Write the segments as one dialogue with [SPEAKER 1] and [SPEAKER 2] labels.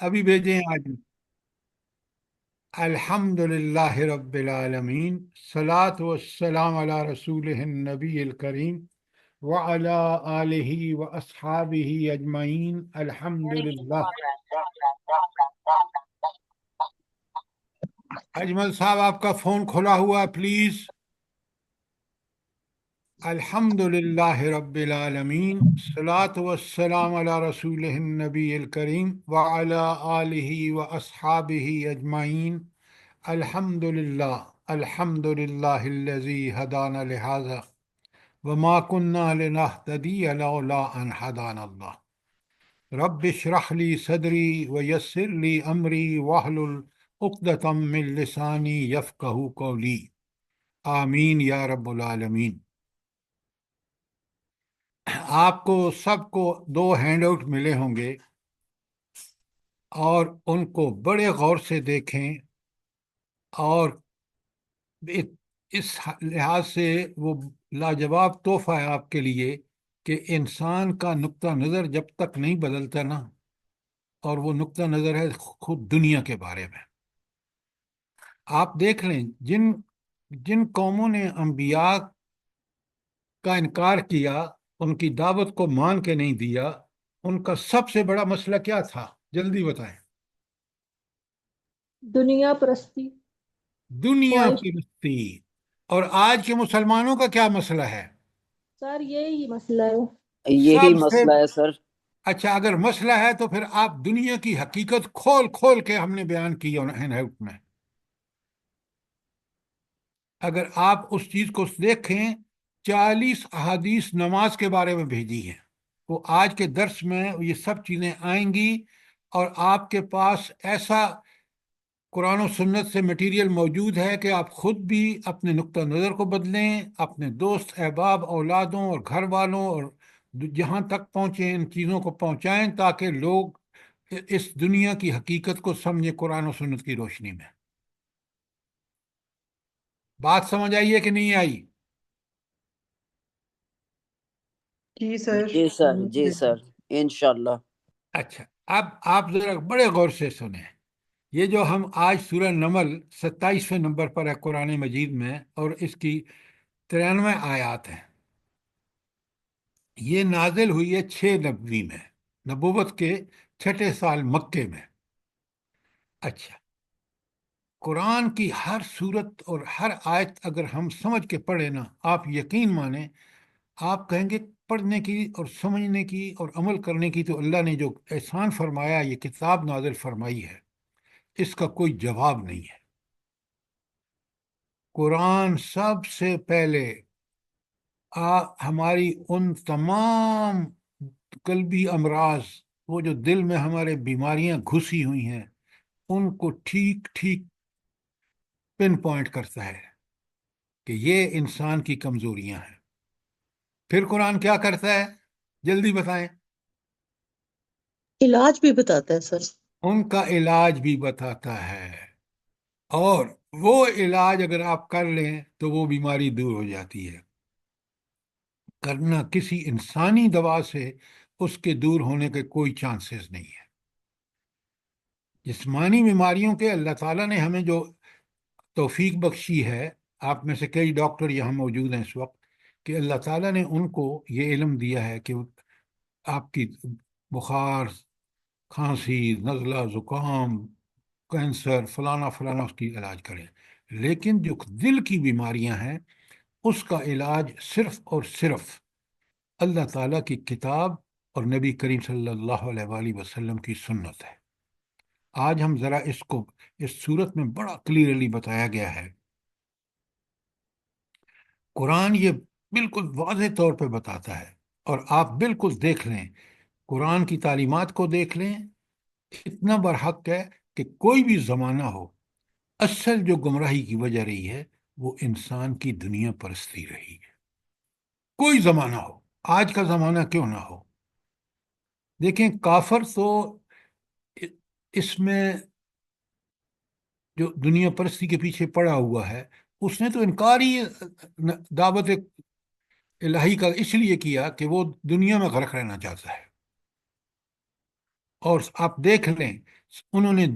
[SPEAKER 1] ابھی بھیجیں آج۔ الحمد للہ رب العالمین، صلاۃ والسلام علی رسول النبی الکریم وعلی آلہ واصحابہ اجمعین، الحمد للہ۔ اجمل صاحب آپ کا فون کھلا ہوا ہے، پلیز۔ الحمد للہ رب العالمین، صلاۃ والسلام علی رسول النبی الکریم وعلی آلہ واصحابہ اجمعین، الحمد للہ۔ الحمد للہ الذی ہدانا لہذا وما كنا لنهتدی لولا ان ہدانا اللہ۔ رب اشرح لی صدری ویسر لی امری واحلل عقدۃ من لسانی یفقہوا قولی، آمین یا رب العالمین۔ آپ کو سب کو دو ہینڈ آؤٹ ملے ہوں گے، اور ان کو بڑے غور سے دیکھیں، اور اس لحاظ سے وہ لاجواب تحفہ ہے آپ کے لیے کہ انسان کا نقطہ نظر جب تک نہیں بدلتا نا، اور وہ نقطہ نظر ہے خود دنیا کے بارے میں۔ آپ دیکھ لیں، جن جن قوموں نے انبیاء کا انکار کیا، ان کی دعوت کو مان کے نہیں دیا، ان کا سب سے بڑا مسئلہ کیا تھا؟ جلدی بتائیں۔
[SPEAKER 2] دنیا پرستی،
[SPEAKER 1] دنیا
[SPEAKER 2] خواہش۔
[SPEAKER 1] پرستی۔ اور آج کے مسلمانوں کا کیا مسئلہ ہے؟
[SPEAKER 2] سر یہی مسئلہ ہے۔
[SPEAKER 3] یہی
[SPEAKER 1] سب سے
[SPEAKER 3] مسئلہ ہے سر۔
[SPEAKER 1] اچھا، اگر مسئلہ ہے تو پھر آپ دنیا کی حقیقت کھول کھول کے ہم نے بیان کی ہینڈ آؤٹ میں۔ اگر آپ اس چیز کو دیکھیں، 40 احادیث نماز کے بارے میں بھیجی ہیں، وہ آج کے درس میں یہ سب چیزیں آئیں گی، اور آپ کے پاس ایسا قرآن و سنت سے مٹیریل موجود ہے کہ آپ خود بھی اپنے نقطہ نظر کو بدلیں، اپنے دوست احباب اولادوں اور گھر والوں اور جہاں تک پہنچیں ان چیزوں کو پہنچائیں، تاکہ لوگ اس دنیا کی حقیقت کو سمجھیں قرآن و سنت کی روشنی میں۔ بات سمجھ آئی ہے کہ نہیں آئی؟
[SPEAKER 4] جی سر۔
[SPEAKER 3] جی سر، جی سر، انشاءاللہ۔
[SPEAKER 1] اچھا، اب آپ ذرا بڑے غور سے سنیں۔ یہ جو ہم آج سورہ نمل 27ویں نمبر پر ہے قرآن مجید میں، اور اس کی 93 آیات ہیں، یہ نازل ہوئی ہے 6 نبوی میں، نبوت کے 6 سال مکے میں۔ اچھا، قرآن کی ہر صورت اور ہر آیت اگر ہم سمجھ کے پڑھیں نا، آپ یقین مانیں، آپ کہیں گے پڑھنے کی اور سمجھنے کی اور عمل کرنے کی تو اللہ نے جو احسان فرمایا، یہ کتاب نازل فرمائی ہے، اس کا کوئی جواب نہیں ہے۔ قرآن سب سے پہلے ہماری ان تمام قلبی امراض، وہ جو دل میں ہمارے بیماریاں گھسی ہوئی ہیں، ان کو ٹھیک ٹھیک پن پوائنٹ کرتا ہے کہ یہ انسان کی کمزوریاں ہیں۔ پھر قرآن کیا کرتا ہے؟ جلدی بتائیں۔
[SPEAKER 4] علاج بھی بتاتا ہے سر۔
[SPEAKER 1] ان کا علاج بھی بتاتا ہے، اور وہ علاج اگر آپ کر لیں تو وہ بیماری دور ہو جاتی ہے، کرنا کسی انسانی دوا سے اس کے دور ہونے کے کوئی چانسز نہیں ہے۔ جسمانی بیماریوں کے اللہ تعالیٰ نے ہمیں جو توفیق بخشی ہے، آپ میں سے کئی ڈاکٹر یہاں موجود ہیں اس وقت، کہ اللہ تعالیٰ نے ان کو یہ علم دیا ہے کہ آپ کی بخار، کھانسی، نزلہ، زکام، کینسر، فلانا فلانا اس کی علاج کریں، لیکن جو دل کی بیماریاں ہیں اس کا علاج صرف اور صرف اللہ تعالیٰ کی کتاب اور نبی کریم صلی اللہ علیہ وآلہ وسلم کی سنت ہے۔ آج ہم ذرا اس کو اس صورت میں بڑا کلیئرلی بتایا گیا ہے۔ قرآن یہ بالکل واضح طور پہ بتاتا ہے، اور آپ بالکل دیکھ لیں، قرآن کی تعلیمات کو دیکھ لیں، اتنا برحق ہے کہ کوئی بھی زمانہ ہو، اصل جو گمراہی کی وجہ رہی ہے وہ انسان کی دنیا پرستی رہی ہے۔ کوئی زمانہ ہو، آج کا زمانہ کیوں نہ ہو۔ دیکھیں، کافر تو اس میں جو دنیا پرستی کے پیچھے پڑا ہوا ہے، اس نے تو انکار ہی دعوت الہی کا اس لیے کیا کہ وہ دنیا میں غرق رہنا چاہتا ہے۔ اور آپ دیکھ لیں انہوں نے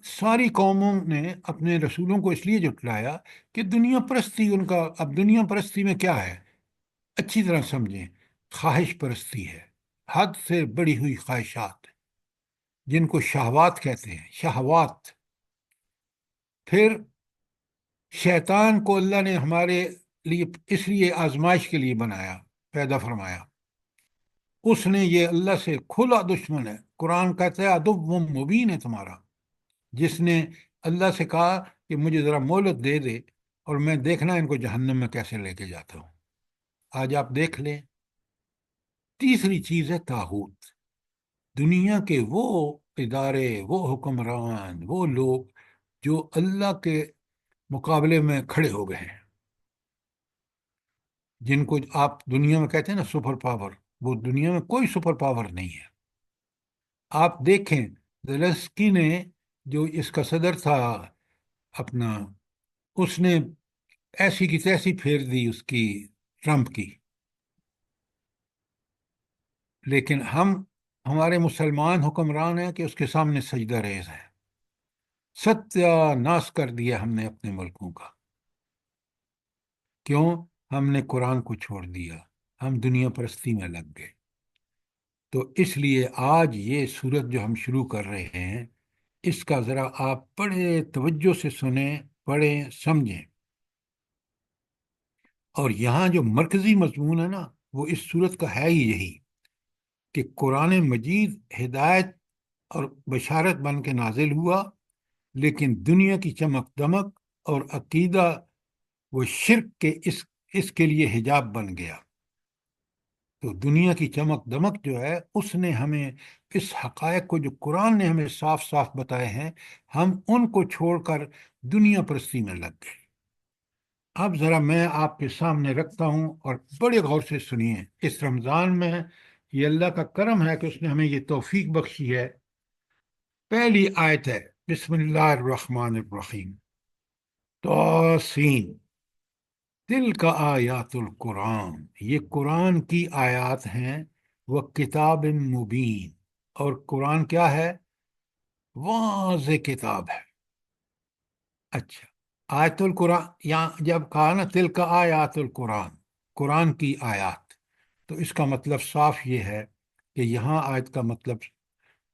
[SPEAKER 1] ساری قوموں نے اپنے رسولوں کو اس لیے جھٹلایا کہ دنیا پرستی ان کا. اب دنیا پرستی میں کیا ہے؟ اچھی طرح سمجھیں، خواہش پرستی ہے، حد سے بڑی ہوئی خواہشات جن کو شہوات کہتے ہیں، شہوات. پھر شیطان کو اللہ نے ہمارے لیے اس لیے آزمائش کے لیے بنایا، پیدا فرمایا. اس نے یہ اللہ سے کھلا دشمن ہے. قرآن کہتا ہے ادب مبین ہے تمہارا. جس نے اللہ سے کہا کہ مجھے ذرا مہلت دے دے اور میں دیکھنا ان کو جہنم میں کیسے لے کے جاتا ہوں. آج آپ دیکھ لیں. تیسری چیز ہے طاغوت. دنیا کے وہ ادارے، وہ حکمران، وہ لوگ جو اللہ کے مقابلے میں کھڑے ہو گئے ہیں، جن کو آپ دنیا میں کہتے ہیں نا سپر پاور، وہ دنیا میں کوئی سپر پاور نہیں ہے. آپ دیکھیں زیلنسکی نے، جو اس کا صدر تھا اپنا، اس نے ایسی کی تیسی پھیر دی اس کی، ٹرمپ کی. لیکن ہمارے مسلمان حکمران ہیں کہ اس کے سامنے سجدہ ریز ہیں. ستیہ ناش کر دیا ہم نے اپنے ملکوں کا. کیوں؟ ہم نے قرآن کو چھوڑ دیا، ہم دنیا پرستی میں لگ گئے. تو اس لیے آج یہ صورت جو ہم شروع کر رہے ہیں، اس کا ذرا آپ بڑے توجہ سے سنیں، پڑھیں، سمجھیں. اور یہاں جو مرکزی مضمون ہے نا، وہ اس صورت کا ہے ہی یہی کہ قرآن مجید ہدایت اور بشارت بن کے نازل ہوا، لیکن دنیا کی چمک دمک اور عقیدہ وہ شرک کے اس کے لیے حجاب بن گیا. تو دنیا کی چمک دمک جو ہے، اس نے ہمیں اس حقائق کو جو قرآن نے ہمیں صاف صاف بتائے ہیں، ہم ان کو چھوڑ کر دنیا پرستی میں لگ گئے. اب ذرا میں آپ کے سامنے رکھتا ہوں اور بڑے غور سے سنیے. اس رمضان میں یہ اللہ کا کرم ہے کہ اس نے ہمیں یہ توفیق بخشی ہے. پہلی آیت ہے بسم اللہ الرحمن الرحیم، توسین. دل کا آیات القرآن، یہ قرآن کی آیات ہیں. وہ کتاب مبین، اور قرآن کیا ہے؟ واضح کتاب ہے. اچھا، آیت القرآن یہاں جب کہا نا دل کا آیات القرآن، قرآن کی آیات، تو اس کا مطلب صاف یہ ہے کہ یہاں آیت کا مطلب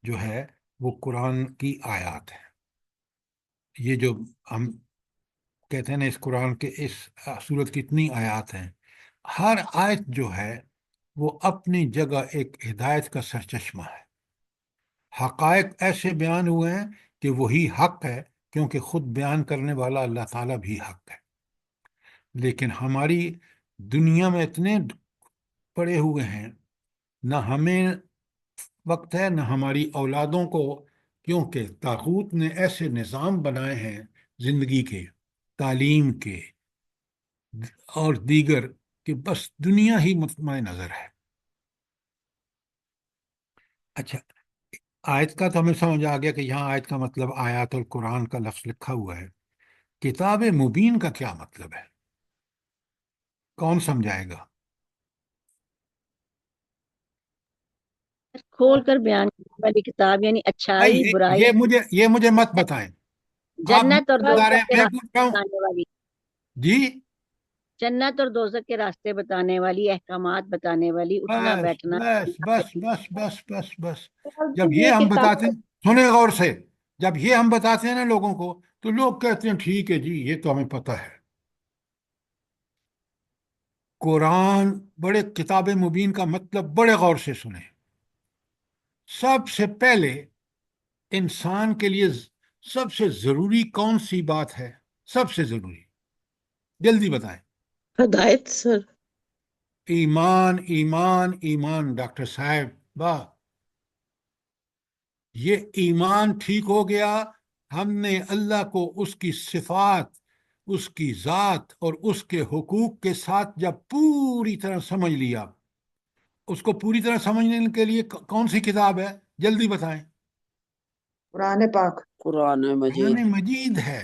[SPEAKER 1] جو ہے وہ قرآن کی آیات ہے. یہ جو ہم کہتے ہیں نا اس قرآن کے اس صورت کی اتنی آیات ہیں، ہر آیت جو ہے وہ اپنی جگہ ایک ہدایت کا سرچشمہ ہے. حقائق ایسے بیان ہوئے ہیں کہ وہی حق ہے، کیونکہ خود بیان کرنے والا اللہ تعالیٰ بھی حق ہے. لیکن ہماری دنیا میں اتنے پڑے ہوئے ہیں، نہ ہمیں وقت ہے نہ ہماری اولادوں کو، کیونکہ طاغوت نے ایسے نظام بنائے ہیں زندگی کے، تعلیم کے اور دیگر، کہ بس دنیا ہی مطمع نظر ہے. اچھا، آیت کا تو ہمیں سمجھ آ گیا کہ یہاں آیت کا مطلب آیات القرآن کا لفظ لکھا ہوا ہے. کتاب مبین کا کیا مطلب ہے؟ کون سمجھائے گا؟
[SPEAKER 5] کھول کر بیان کرنے والی کتاب، یعنی اچھائی
[SPEAKER 1] نہیں،
[SPEAKER 5] برائی،
[SPEAKER 1] یہ مجھے مت بتائیں. آپ
[SPEAKER 5] جنت اور
[SPEAKER 1] مجھے بتا رہے
[SPEAKER 5] دوزخ
[SPEAKER 1] ہیں،
[SPEAKER 5] کے
[SPEAKER 1] میں
[SPEAKER 5] راستے
[SPEAKER 1] پوچھ رہا ہوں.
[SPEAKER 5] بتانے والی،
[SPEAKER 1] جی،
[SPEAKER 5] جنت اور دوزخ کے راستے بتانے والی، احکامات بتانے والی، اٹھنا
[SPEAKER 1] بس
[SPEAKER 5] بیٹھنا،
[SPEAKER 1] بس
[SPEAKER 5] کرنا،
[SPEAKER 1] بس بس بس بس بس.
[SPEAKER 2] اور
[SPEAKER 1] جب یہ
[SPEAKER 2] یہ
[SPEAKER 1] ہم
[SPEAKER 2] کتاب
[SPEAKER 1] بتاتے ہیں، سنیں غور سے، جب یہ ہم بتاتے ہیں نا لوگوں کو، تو لوگ کہتے ہیں ٹھیک ہے جی، یہ تو ہمیں پتہ ہے. قرآن، بڑے کتاب مبین کا مطلب بڑے غور سے سنیں. سب سے پہلے انسان کے لیے سب سے ضروری کون سی بات ہے؟ سب سے ضروری، جلدی بتائیں.
[SPEAKER 4] ہدایت سر.
[SPEAKER 1] ایمان ایمان ایمان. ڈاکٹر صاحب واہ، یہ ایمان ٹھیک ہو گیا. ہم نے اللہ کو اس کی صفات، اس کی ذات اور اس کے حقوق کے ساتھ جب پوری طرح سمجھ لیا. اس کو پوری طرح سمجھنے کے لیے کون سی کتاب ہے؟ جلدی بتائیں.
[SPEAKER 4] قرآن پاک.
[SPEAKER 3] قرآن
[SPEAKER 1] قرآن
[SPEAKER 3] مجید.
[SPEAKER 1] مجید ہے.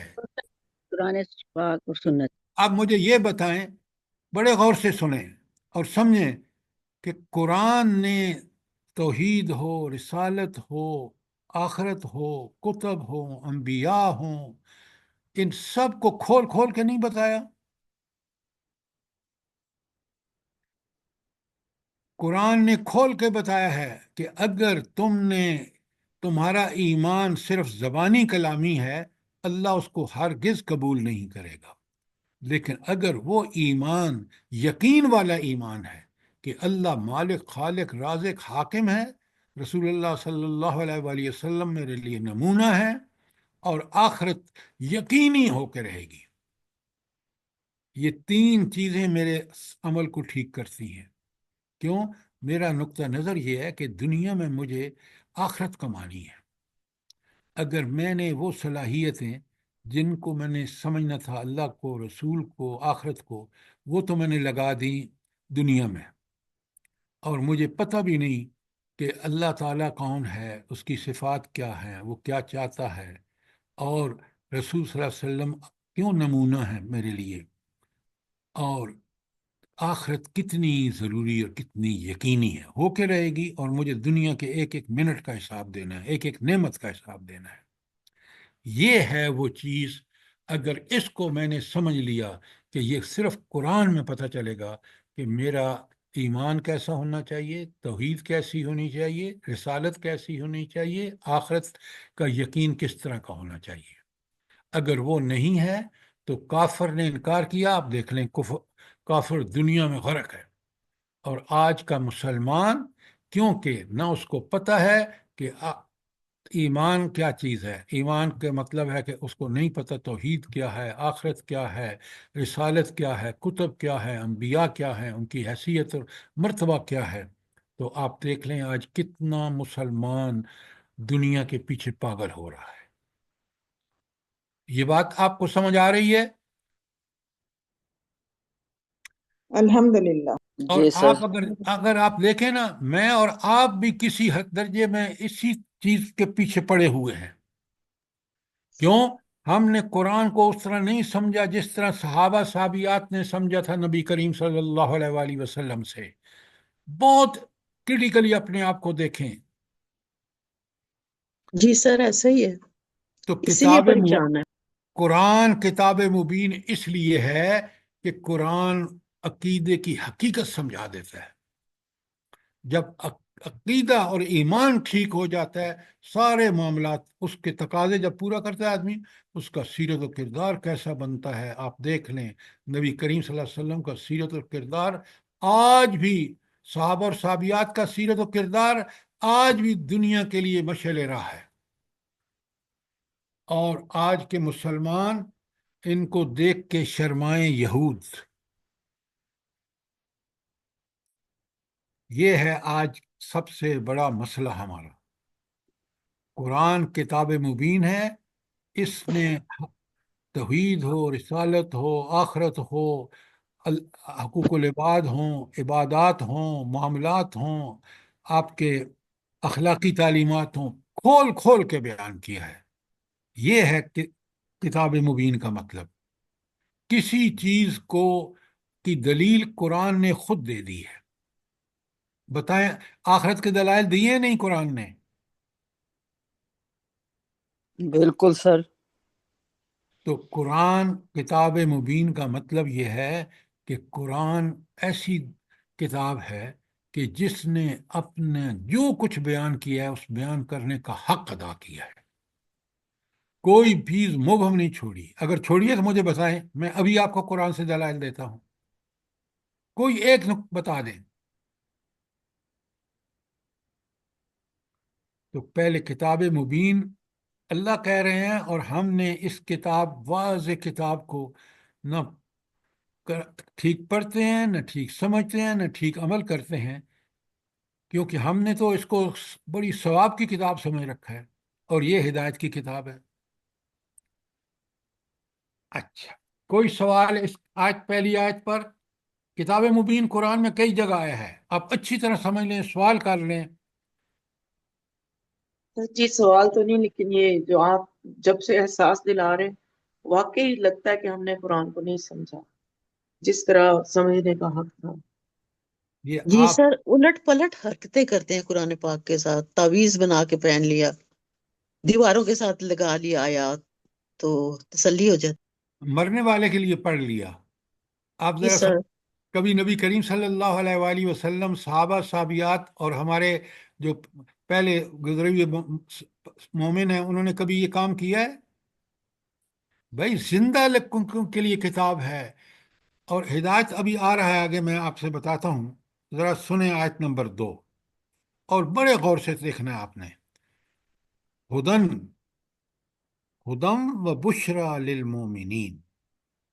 [SPEAKER 5] قرآن پاک اور سنت.
[SPEAKER 1] اب مجھے یہ بتائیں، بڑے غور سے سنیں اور سمجھیں کہ قرآن نے توحید ہو، رسالت ہو، آخرت ہو، کتب ہو، انبیاء ہوں، ان سب کو کھول کھول کے نہیں بتایا؟ قرآن نے کھول کے بتایا ہے کہ اگر تمہارا ایمان صرف زبانی کلامی ہے، اللہ اس کو ہرگز قبول نہیں کرے گا، لیکن اگر وہ ایمان یقین والا ایمان ہے کہ اللہ مالک، خالق، رازق، حاکم ہے، رسول اللہ صلی اللہ علیہ وآلہ وسلم میرے لیے نمونہ ہے، اور آخرت یقینی ہو کے رہے گی، یہ تین چیزیں میرے عمل کو ٹھیک کرتی ہیں۔ کیوں؟ میرا نقطہ نظر یہ ہے کہ دنیا میں مجھے آخرت کمانی ہے۔ اگر میں نے وہ صلاحیتیں جن کو میں نے سمجھنا تھا، اللہ کو، رسول کو، آخرت کو، وہ تو میں نے لگا دی دنیا میں، اور مجھے پتہ بھی نہیں کہ اللہ تعالیٰ کون ہے، اس کی صفات کیا ہیں، وہ کیا چاہتا ہے، اور رسول صلی اللہ علیہ وسلم کیوں نمونہ ہے میرے لیے، اور آخرت کتنی ضروری اور کتنی یقینی ہے، ہو کے رہے گی، اور مجھے دنیا کے ایک ایک منٹ کا حساب دینا ہے، ایک ایک نعمت کا حساب دینا ہے۔ یہ ہے وہ چیز، اگر اس کو میں نے سمجھ لیا کہ یہ صرف قرآن میں پتہ چلے گا کہ میرا ایمان کیسا ہونا چاہیے، توحید کیسی ہونی چاہیے، رسالت کیسی ہونی چاہیے، آخرت کا یقین کس طرح کا ہونا چاہیے۔ اگر وہ نہیں ہے تو کافر نے انکار کیا، آپ دیکھ لیں کافر دنیا میں غرق ہے، اور آج کا مسلمان کیونکہ نہ اس کو پتہ ہے کہ ایمان کیا چیز ہے، ایمان کے مطلب ہے کہ اس کو نہیں پتہ توحید کیا ہے، آخرت کیا ہے، رسالت کیا ہے، کتب کیا ہے، انبیاء کیا ہے، ان کی حیثیت اور مرتبہ کیا ہے، تو آپ دیکھ لیں آج کتنا مسلمان دنیا کے پیچھے پاگل ہو رہا ہے۔ یہ بات آپ کو سمجھ آ رہی ہے؟
[SPEAKER 4] الحمدللہ۔
[SPEAKER 1] اور
[SPEAKER 3] جی سر۔
[SPEAKER 1] آپ اگر آپ دیکھیں نا، میں اور آپ بھی کسی حد درجے میں اسی چیز کے پیچھے پڑے ہوئے ہیں۔ کیوں؟ ہم نے قرآن کو اس طرح نہیں سمجھا جس طرح صحابہ صحابیات نے سمجھا تھا نبی کریم صلی اللہ علیہ وآلہ وسلم سے۔ بہت کرٹیکلی اپنے آپ کو دیکھیں
[SPEAKER 4] جی سر، ایسا ہی ہے،
[SPEAKER 1] تو
[SPEAKER 4] اسی لیے پریشان ہے۔
[SPEAKER 1] قرآن کتاب مبین اس لیے ہے کہ قرآن عقیدے کی حقیقت سمجھا دیتا ہے۔ جب عقیدہ اور ایمان ٹھیک ہو جاتا ہے، سارے معاملات اس کے تقاضے جب پورا کرتا ہے آدمی، اس کا سیرت و کردار کیسا بنتا ہے آپ دیکھ لیں۔ نبی کریم صلی اللہ علیہ وسلم کا سیرت و کردار آج بھی، صحابہ اور صحابیات کا سیرت و کردار آج بھی دنیا کے لیے مشعل راہ ہے، اور آج کے مسلمان ان کو دیکھ کے شرمائیں یہود۔ یہ ہے آج سب سے بڑا مسئلہ ہمارا۔ قرآن کتاب مبین ہے، اس میں توحید ہو، رسالت ہو، آخرت ہو، حقوق العباد ہوں، عبادات ہوں، معاملات ہوں، آپ کے اخلاقی تعلیمات ہوں، کھول کھول کے بیان کیا ہے۔ یہ ہے کہ کتاب مبین کا مطلب، کسی چیز کو کی دلیل قرآن نے خود دے دی ہے۔ بتائیں، آخرت کے دلائل دیے نہیں قرآن نے؟
[SPEAKER 3] بالکل سر۔
[SPEAKER 1] تو قرآن کتاب مبین کا مطلب یہ ہے کہ قرآن ایسی کتاب ہے کہ جس نے اپنے جو کچھ بیان کیا ہے اس بیان کرنے کا حق ادا کیا ہے، کوئی چیز مبہم نہیں چھوڑی۔ اگر چھوڑی ہے تو مجھے بتائیں، میں ابھی آپ کو قرآن سے دلائل دیتا ہوں، کوئی ایک بتا دیں۔ تو پہلے کتاب مبین اللہ کہہ رہے ہیں، اور ہم نے اس کتاب، واضح کتاب کو نہ ٹھیک پڑھتے ہیں، نہ ٹھیک سمجھتے ہیں، نہ ٹھیک عمل کرتے ہیں، کیونکہ ہم نے تو اس کو بڑی ثواب کی کتاب سمجھ رکھا ہے، اور یہ ہدایت کی کتاب ہے۔ اچھا، کوئی سوال اس پہلی آیت پر؟ کتاب مبین قرآن میں کئی جگہ آیا ہے، آپ اچھی طرح سمجھ لیں، سوال کر لیں۔
[SPEAKER 6] جی سوال تو نہیں، لیکن یہ جو آپ جب سے احساس دلا رہے ہیں، واقعی لگتا ہے کہ ہم نے قرآن کو نہیں سمجھا جس طرح سمجھنے کا حق تھا۔
[SPEAKER 1] یہ
[SPEAKER 4] جی
[SPEAKER 1] آپ
[SPEAKER 4] سر، الٹ پلٹ حرکتیں کرتے ہیں قرآن پاک کے ساتھ، تعویذ بنا کے پہن لیا، دیواروں کے ساتھ لگا لیا آیات تو تسلی ہو جاتی.
[SPEAKER 1] مرنے والے کے لیے پڑھ لیا. آپ
[SPEAKER 4] جی
[SPEAKER 1] ذرا
[SPEAKER 4] سر.
[SPEAKER 1] کبھی نبی کریم صلی اللہ علیہ وآلہ وسلم، صحابہ صحابیات اور ہمارے جو پہلے گزرے ہوئے مومن ہیں، انہوں نے کبھی یہ کام کیا ہے؟ بھائی زندہ لوگوں کے لیے کتاب ہے. اور ہدایت ابھی آ رہا ہے آگے، میں آپ سے بتاتا ہوں. ذرا سنیں آیت نمبر 2، اور بڑے غور سے دیکھنا ہے آپ نے. ہدن ہدم و بشرا للمومنین،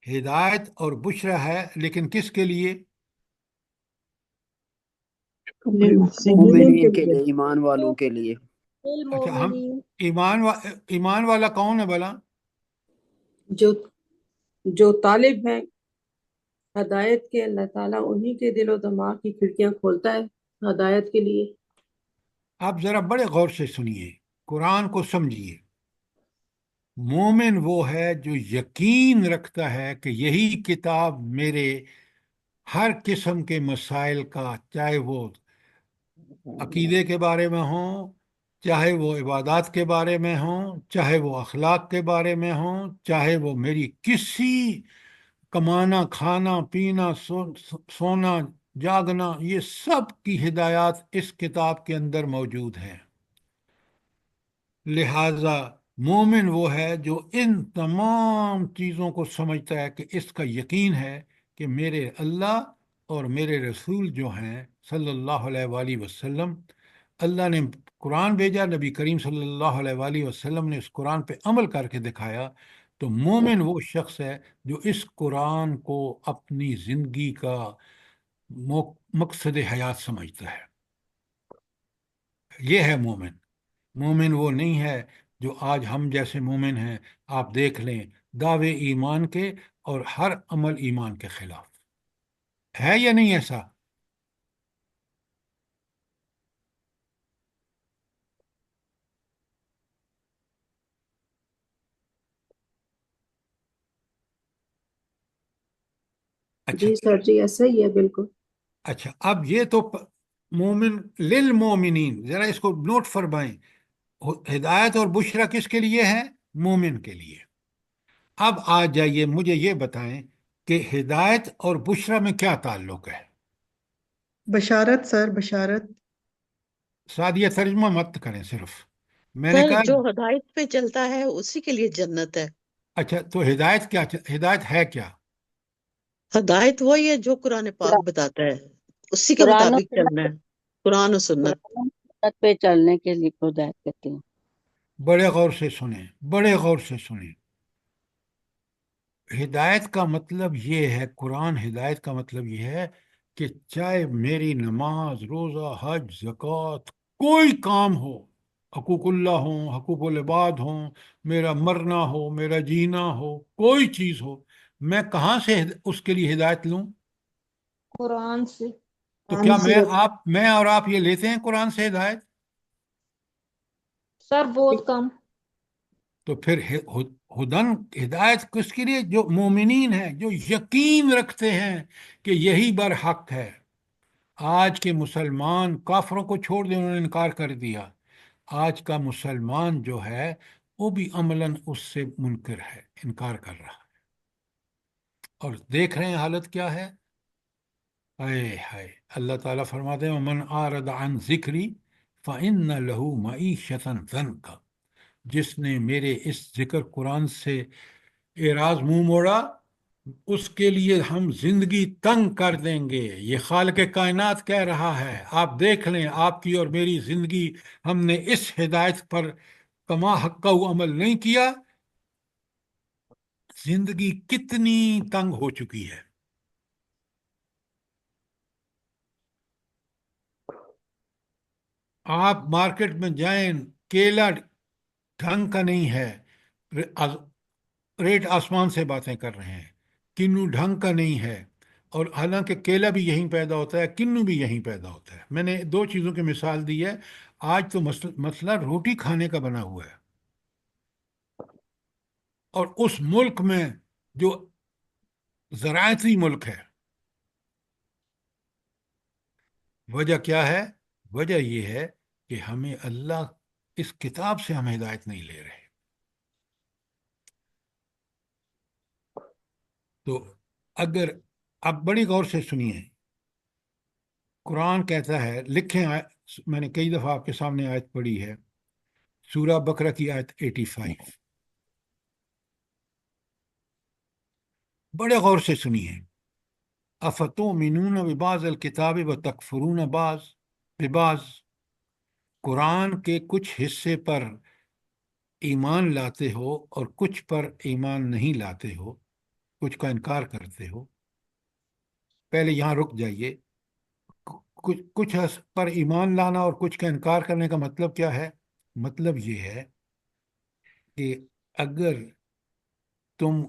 [SPEAKER 1] ہدایت اور بشرا ہے، لیکن کس کے لیے؟
[SPEAKER 4] مومنین
[SPEAKER 3] مومنین
[SPEAKER 4] کے
[SPEAKER 3] کے
[SPEAKER 4] لیے.
[SPEAKER 3] لیے، ایمان والوں کے لیے.
[SPEAKER 1] اچھا، ہم
[SPEAKER 2] للمؤمنین،
[SPEAKER 1] ایمان والا کون ہے بھلا؟
[SPEAKER 7] جو جو طالب ہیں ہدایت کے، اللہ تعالیٰ انہی کے دل و دماغ کی کھڑکیاں کھولتا ہے ہدایت کے لیے.
[SPEAKER 1] آپ ذرا بڑے غور سے سنیے، قرآن کو سمجھیے. مومن وہ ہے جو یقین رکھتا ہے کہ یہی کتاب میرے ہر قسم کے مسائل کا، چاہے وہ عقیدے کے بارے میں ہوں، چاہے وہ عبادات کے بارے میں ہوں، چاہے وہ اخلاق کے بارے میں ہوں، چاہے وہ میری کسی کمانا کھانا پینا سونا جاگنا، یہ سب کی ہدایات اس کتاب کے اندر موجود ہیں. لہذا مومن وہ ہے جو ان تمام چیزوں کو سمجھتا ہے، کہ اس کا یقین ہے کہ میرے اللہ اور میرے رسول جو ہیں صلی اللہ علیہ وآلہ وسلم، اللہ نے قرآن بھیجا، نبی کریم صلی اللہ علیہ وآلہ وسلم نے اس قرآن پہ عمل کر کے دکھایا. تو مومن وہ شخص ہے جو اس قرآن کو اپنی زندگی کا مقصد حیات سمجھتا ہے. یہ ہے مومن. مومن وہ نہیں ہے جو آج ہم جیسے مومن ہیں، آپ دیکھ لیں، دعوے ایمان کے اور ہر عمل ایمان کے خلاف. ہے یا نہیں ایسا؟ اچھا
[SPEAKER 7] جی سر جی، ایسا ہی ہے بالکل.
[SPEAKER 1] اچھا، اب یہ تو مومن للمومنین، ذرا اس کو نوٹ فرمائیں. ہدایت اور بشرا کس کے لیے ہے؟ مومن کے لیے. اب آ جائیے مجھے یہ بتائیں کہ ہدایت اور بشرا میں کیا تعلق ہے؟
[SPEAKER 7] بشارت سر، بشارت.
[SPEAKER 1] سادیہ ترجمہ مت کریں صرف. میں نے
[SPEAKER 4] سر
[SPEAKER 1] کہا
[SPEAKER 4] جو ہدایت پہ چلتا ہے اسی کے لیے جنت ہے.
[SPEAKER 1] اچھا، تو ہدایت کیا، ہدایت ہے کیا؟
[SPEAKER 4] ہدایت وہی ہے جو قرآن پاک بتاتا ہے، اسی کے
[SPEAKER 5] قرآن و
[SPEAKER 4] مطابق چلنا ہے. قرآن و سنت.
[SPEAKER 5] قرآن و سنت پہ چلنے کے لیے ہدایت کہتے ہیں.
[SPEAKER 1] بڑے غور سے سنیں، بڑے غور سے سنیں. ہدایت کا مطلب یہ ہے، قرآن ہدایت کا مطلب یہ ہے کہ چاہے میری نماز روزہ حج زکوٰۃ کوئی کام ہو، حقوق اللہ ہوں، حقوق العباد ہوں، میرا مرنا ہو، میرا جینا ہو، کوئی چیز ہو، میں کہاں سے اس کے لیے ہدایت لوں؟
[SPEAKER 2] قرآن سے.
[SPEAKER 1] تو
[SPEAKER 7] قرآن
[SPEAKER 1] کیا
[SPEAKER 7] سے.
[SPEAKER 1] میں اور آپ یہ لیتے ہیں قرآن سے ہدایت؟
[SPEAKER 2] سر بہت کم.
[SPEAKER 1] تو پھر ہدن ہدایت کس کے لیے؟ جو مومنین ہیں، جو یقین رکھتے ہیں کہ یہی برحق ہے. آج کے مسلمان کافروں کو چھوڑ دیں، انہوں نے انکار کر دیا. آج کا مسلمان جو ہے وہ بھی عملاً اس سے منکر ہے، انکار کر رہا ہے. اور دیکھ رہے ہیں حالت کیا ہے. اے ہائے، اللہ تعالیٰ فرماتے ہیں وَمَنْ أَعْرَضَ عَنْ ذِكْرِي فَإِنَّ لَهُ مَعِيشَةً ضَنْكَ، جس نے میرے اس ذکر قرآن سے اعراض منہ موڑا، اس کے لیے ہم زندگی تنگ کر دیں گے. یہ خالق کائنات کہہ رہا ہے. آپ دیکھ لیں آپ کی اور میری زندگی، ہم نے اس ہدایت پر کما حقہ عمل نہیں کیا، زندگی کتنی تنگ ہو چکی ہے. آپ مارکیٹ میں جائیں، کیلا ڈھنگ کا نہیں ہے، ریٹ آسمان سے باتیں کر رہے ہیں. کنو ڈھنگ کا نہیں ہے، اور حالانکہ کیلا بھی یہیں پیدا ہوتا ہے، کنو بھی یہیں پیدا ہوتا ہے. میں نے دو چیزوں کی مثال دی ہے. آج تو مسئلہ روٹی کھانے کا بنا ہوا ہے. اور اس ملک میں جو زراعتی ملک ہے، وجہ کیا ہے؟ وجہ یہ ہے کہ ہمیں اللہ اس کتاب سے ہم ہدایت نہیں لے رہے. تو اگر آپ بڑی غور سے سنیے، قرآن کہتا ہے، لکھیں میں نے کئی دفعہ آپ کے سامنے آیت پڑھی ہے، سورہ بقرہ کی آیت 85. بڑے غور سے سنیے. افتؤمنون ببعض الکتاب وتکفرون ببعض، قرآن کے کچھ حصے پر ایمان لاتے ہو اور کچھ پر ایمان نہیں لاتے ہو، کچھ کا انکار کرتے ہو. پہلے یہاں رک جائیے. کچھ پر ایمان لانا اور کچھ کا انکار کرنے کا مطلب کیا ہے؟ مطلب یہ ہے کہ اگر تم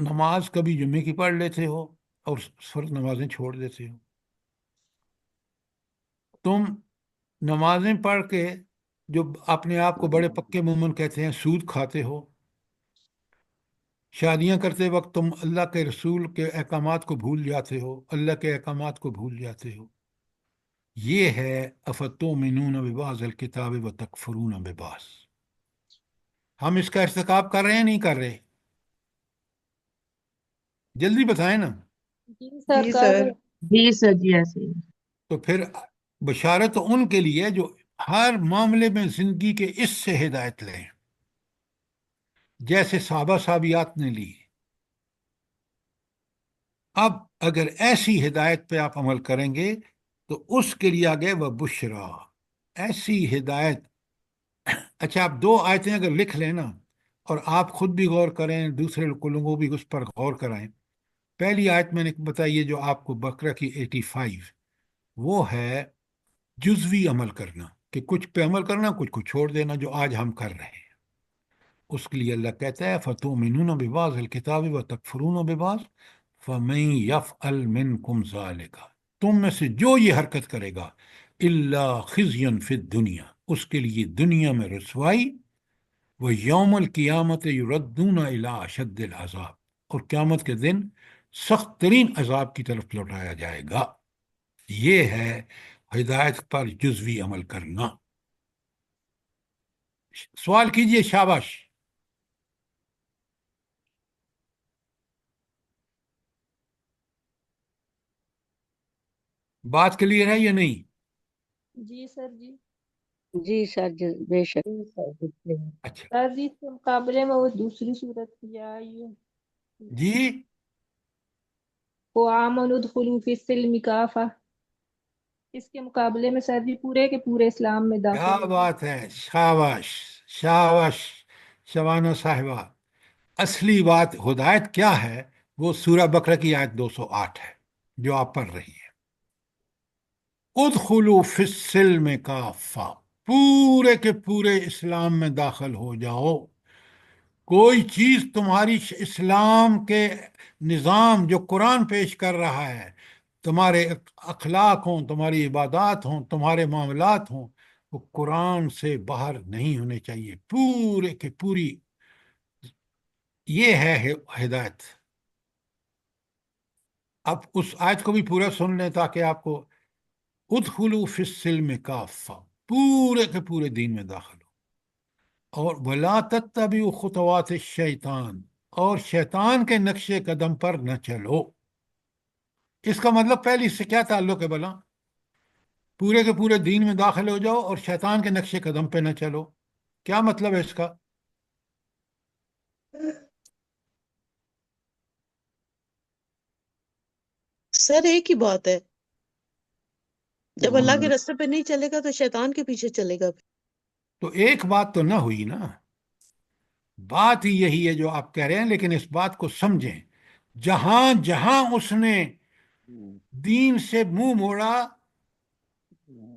[SPEAKER 1] نماز کبھی جمعے کی پڑھ لیتے ہو اور فرض نمازیں چھوڑ دیتے ہو، تم نمازیں پڑھ کے جو اپنے آپ کو بڑے پکے مومن کہتے ہیں سود کھاتے ہو، شادیاں کرتے وقت تم اللہ کے رسول کے احکامات کو بھول جاتے ہو، اللہ کے احکامات کو بھول جاتے ہو. یہ ہے افتؤمنون ببعض الکتاب وتکفرون ببعض. ہم اس کا ارتکاب کر رہے ہیں نہیں کر رہے؟ جلدی بتائیں نا.
[SPEAKER 2] جی سر
[SPEAKER 4] جی
[SPEAKER 2] کر
[SPEAKER 4] سر.
[SPEAKER 2] رہے.
[SPEAKER 6] جی سر، جی ایسے ہی.
[SPEAKER 1] تو پھر بشارت ان کے لیے جو ہر معاملے میں زندگی کے اس سے ہدایت لیں، جیسے صحابہ صحابیات نے لی. اب اگر ایسی ہدایت پہ آپ عمل کریں گے تو اس کے لیے آگے وہ بشرا، ایسی ہدایت. اچھا، آپ 2 آیتیں اگر لکھ لیں نا اور آپ خود بھی غور کریں، دوسرے لوگوں کو بھی اس پر غور کرائیں. پہلی آیت میں نے بتائی ہے جو آپ کو بقرہ کی 85، وہ ہے جزوی عمل کرنا، کہ کچھ پہ عمل کرنا، کچھ کو چھوڑ دینا، جو آج ہم کر رہے ہیں. اس کے لیے اللہ کہتا ہے فتؤمنون ببعض الکتاب وتکفرون ببعض فمن یفعل منکم ذالک، تم میں سے جو یہ حرکت کرے گا، الا خزی فی الدنیا، اس کے لیے دنیا میں رسوائی، وہ یوم القیامت یردون الی اشد العذاب، اور قیامت کے دن سخت ترین عذاب کی طرف لوٹایا جائے گا. یہ ہے ہدایت پر جزوی عمل کرنا. سوال کیجئے، شاباش. بات کلیئر ہے یا نہیں؟
[SPEAKER 2] جی سر جی.
[SPEAKER 5] جی سر، بے شک.
[SPEAKER 1] اچھا
[SPEAKER 2] سر جی اس کے مقابلے میں وہ دوسری صورت کیا ہے،
[SPEAKER 1] جی،
[SPEAKER 2] وآمنوا ادخلوا فی السلم کافہ، اس کے مقابلے میں سر جی پورے کے پورے اسلام میں
[SPEAKER 1] کیا
[SPEAKER 2] داخل ہو.
[SPEAKER 1] بات ہے، شاباش شاباش شبانہ صاحبہ. اصلی بات ہدایت کیا ہے؟ وہ سورہ بقرہ کی آیت 208 ہے جو آپ پڑھ رہی ہیں. ادخلوا فی السلم کافہ، پورے کے پورے اسلام میں داخل ہو جاؤ. کوئی چیز تمہاری اسلام کے نظام جو قرآن پیش کر رہا ہے، تمہارے اخلاق ہوں، تمہاری عبادات ہوں، تمہارے معاملات ہوں، وہ قرآن سے باہر نہیں ہونے چاہیے. پورے کے پوری یہ ہے ہدایت. اب اس آیت کو بھی پورا سن لیں تاکہ آپ کو، ادخلوا فی السلم کافہ، پورے کے پورے دین میں داخل ہو. اور ولا تتبعوا خطوات الشیطان، اور شیطان کے نقش قدم پر نہ چلو. اس کا مطلب پہلے اس سے کیا تعلق ہے بلا؟ پورے کے پورے دین میں داخل ہو جاؤ اور شیطان کے نقش قدم پہ نہ چلو. کیا مطلب ہے اس کا؟
[SPEAKER 4] سر ایک ہی بات ہے، جب اللہ کے راستے پہ نہیں چلے گا تو شیطان کے پیچھے چلے گا.
[SPEAKER 1] تو ایک بات تو نہ ہوئی نا. بات ہی یہی ہے جو آپ کہہ رہے ہیں، لیکن اس بات کو سمجھیں. جہاں جہاں اس نے دین سے منہ موڑا،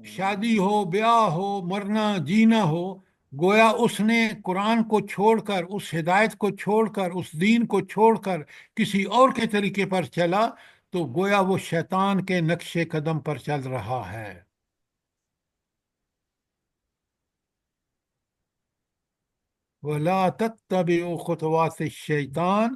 [SPEAKER 1] شادی ہو، بیاہ ہو، مرنا جینا ہو، گویا اس نے قرآن کو چھوڑ کر، اس ہدایت کو چھوڑ کر، اس دین کو چھوڑ کر کسی اور کے طریقے پر چلا، تو گویا وہ شیطان کے نقش قدم پر چل رہا ہے. وَلَا تَتَّبِعُوا خُطُوَاتِ الشَّيْطَانِ،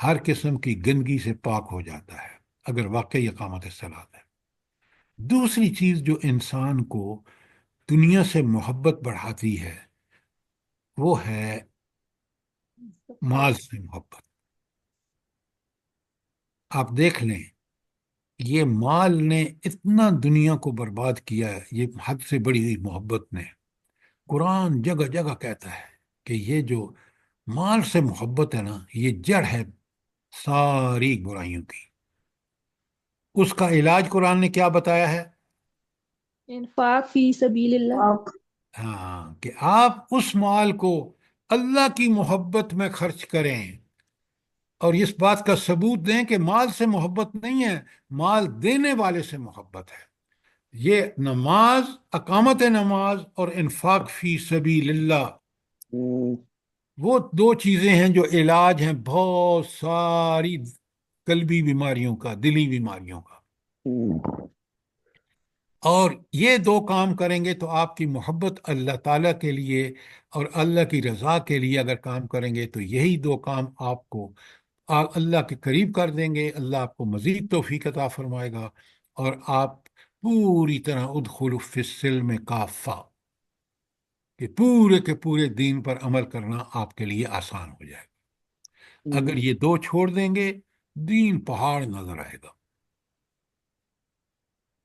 [SPEAKER 1] ہر قسم کی گندگی سے پاک ہو جاتا ہے اگر واقعی اقامت صلاۃ ہے۔ دوسری چیز جو انسان کو دنیا سے محبت بڑھاتی ہے وہ ہے مال سے محبت۔ آپ دیکھ لیں، یہ مال نے اتنا دنیا کو برباد کیا ہے، یہ حد سے بڑی ہوئی محبت نے۔ قرآن جگہ جگہ کہتا ہے کہ یہ جو مال سے محبت ہے نا، یہ جڑ ہے ساری برائیوں کی۔ اس کا علاج قرآن نے کیا بتایا ہے؟
[SPEAKER 2] انفاق فی سبیل اللہ۔
[SPEAKER 1] ہاں، کہ آپ اس مال کو اللہ کی محبت میں خرچ کریں، اور اس بات کا ثبوت دیں کہ مال سے محبت نہیں ہے، مال دینے والے سے محبت ہے۔ یہ نماز، اقامت نماز اور انفاق فی سبیل اللہ، وہ دو چیزیں ہیں جو علاج ہیں بہت ساری قلبی بیماریوں کا، دلی بیماریوں کا۔ اور یہ دو کام کریں گے تو آپ کی محبت اللہ تعالیٰ کے لیے اور اللہ کی رضا کے لیے اگر کام کریں گے تو یہی دو کام آپ کو اللہ کے قریب کر دیں گے۔ اللہ آپ کو مزید توفیق عطا فرمائے گا، اور آپ پوری طرح ادخلوا فی السلم کافہ، کہ پورے کے پورے دین پر عمل کرنا آپ کے لیے آسان ہو جائے گا۔ اگر یہ دو چھوڑ دیں گے، دین پہاڑ نظر آئے گا۔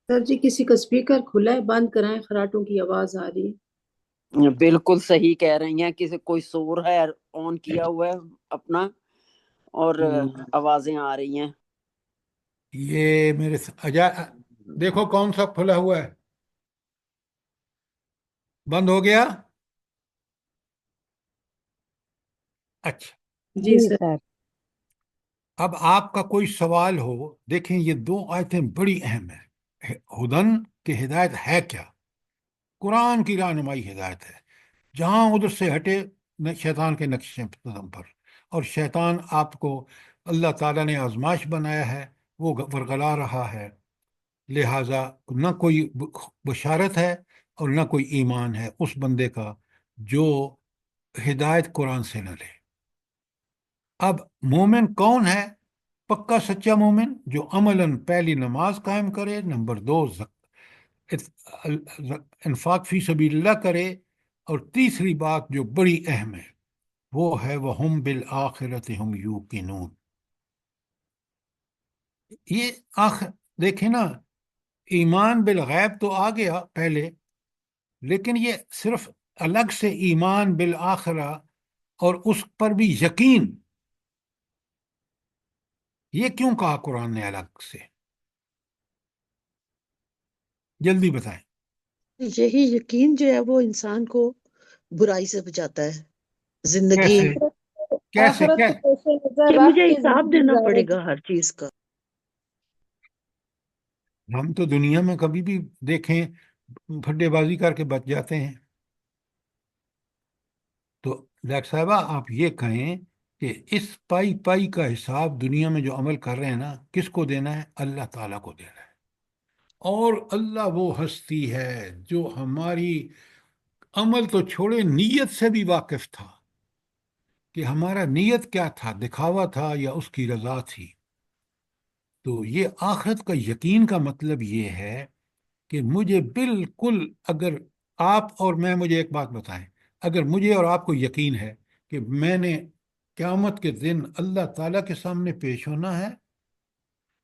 [SPEAKER 7] سر جی کسی کا اسپیکر کھلا ہے، بند کرائیں، خراٹوں کی آواز آ رہی ہے۔
[SPEAKER 3] بالکل صحیح کہہ رہی ہیں، کسی کوئی شور ہے آن کیا ہوا ہے اپنا، اور آوازیں آ رہی ہیں۔
[SPEAKER 1] یہ میرے دیکھو کون سا کھلا ہوا ہے، بند ہو گیا؟ اچھا،
[SPEAKER 7] جی سر۔
[SPEAKER 5] سر۔
[SPEAKER 1] اب آپ کا کوئی سوال ہو، دیکھیں یہ دو آیتیں بڑی اہم ہیں۔ ہدن کی ہدایت ہے کیا؟ قرآن کی رہنمائی ہدایت ہے۔ جہاں ادھر سے ہٹے شیطان کے نقشے قدم پر، اور شیطان آپ کو اللہ تعالیٰ نے آزمائش بنایا ہے، وہ ورگلا رہا ہے، لہٰذا نہ کوئی بشارت ہے اور نہ کوئی ایمان ہے اس بندے کا جو ہدایت قرآن سے نہ لے۔ اب مومن کون ہے؟ پکا سچا مومن جو عملاً پہلی نماز قائم کرے، نمبر دو انفاق فی سبیل اللہ کرے، اور تیسری بات جو بڑی اہم ہے وہ ہے وَهُمْ بِالْآخِرَةِ هُمْ يُوقِنُونَ۔ یہ دیکھیں نا، ایمان بالغیب تو آ گیا پہلے، لیکن یہ صرف الگ سے ایمان بالآخرہ اور اس پر بھی یقین، یہ کیوں کہا قرآن نے الگ سے؟ جلدی بتائیں۔
[SPEAKER 4] یہی یقین جو ہے وہ انسان کو برائی سے بچاتا ہے، زندگی
[SPEAKER 1] کیسے کیسے
[SPEAKER 2] آخرت کو
[SPEAKER 1] کیسے
[SPEAKER 2] پیش نظر
[SPEAKER 4] کہ
[SPEAKER 2] رکھ
[SPEAKER 4] مجھے
[SPEAKER 2] کے
[SPEAKER 4] حساب
[SPEAKER 2] زندگی
[SPEAKER 4] دینا پڑے
[SPEAKER 2] گزارے۔
[SPEAKER 4] گا ہر چیز کا۔
[SPEAKER 1] ہم تو دنیا میں کبھی بھی دیکھیں پھڈے بازی کر کے بچ جاتے ہیں۔ تو ڈاکٹر صاحبہ آپ یہ کہیں کہ اس پائی پائی کا حساب دنیا میں جو عمل کر رہے ہیں نا، کس کو دینا ہے؟ اللہ تعالیٰ کو دینا ہے۔ اور اللہ وہ ہستی ہے جو ہماری عمل تو چھوڑے، نیت سے بھی واقف تھا کہ ہمارا نیت کیا تھا، دکھاوا تھا یا اس کی رضا تھی۔ تو یہ آخرت کا یقین کا مطلب یہ ہے کہ مجھے بالکل، اگر آپ اور میں، مجھے ایک بات بتائیں، اگر مجھے اور آپ کو یقین ہے کہ میں نے قیامت کے دن اللہ تعالیٰ کے سامنے پیش ہونا ہے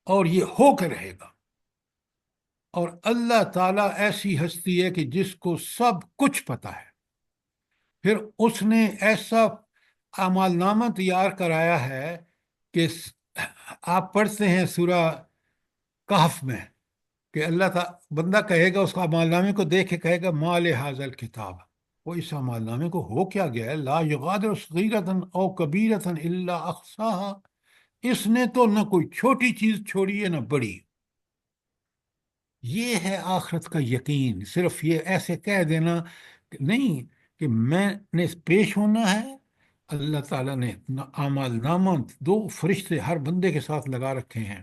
[SPEAKER 1] اور یہ ہو کے رہے گا، اور اللہ تعالیٰ ایسی ہستی ہے کہ جس کو سب کچھ پتہ ہے، پھر اس نے ایسا اعمال نامہ تیار کرایا ہے کہ آپ پڑھتے ہیں سورہ کہف میں کہ اللہ تعالیٰ، بندہ کہے گا، اس کا اعمال نامے کو دیکھ کے کہے گا ما لہذا الکتاب، وہ اس اعمال نامے کو ہو کیا گیا ہے، لا یغادر صغیرۃ او کبیرۃ الا احصاها، اس نے تو نہ کوئی چھوٹی چیز چھوڑی ہے نہ بڑی۔ یہ ہے آخرت کا یقین۔ صرف یہ ایسے کہہ دینا نہیں کہ میں نے پیش ہونا ہے، اللہ تعالیٰ نے اعمال نامہ دو فرشتے ہر بندے کے ساتھ لگا رکھے ہیں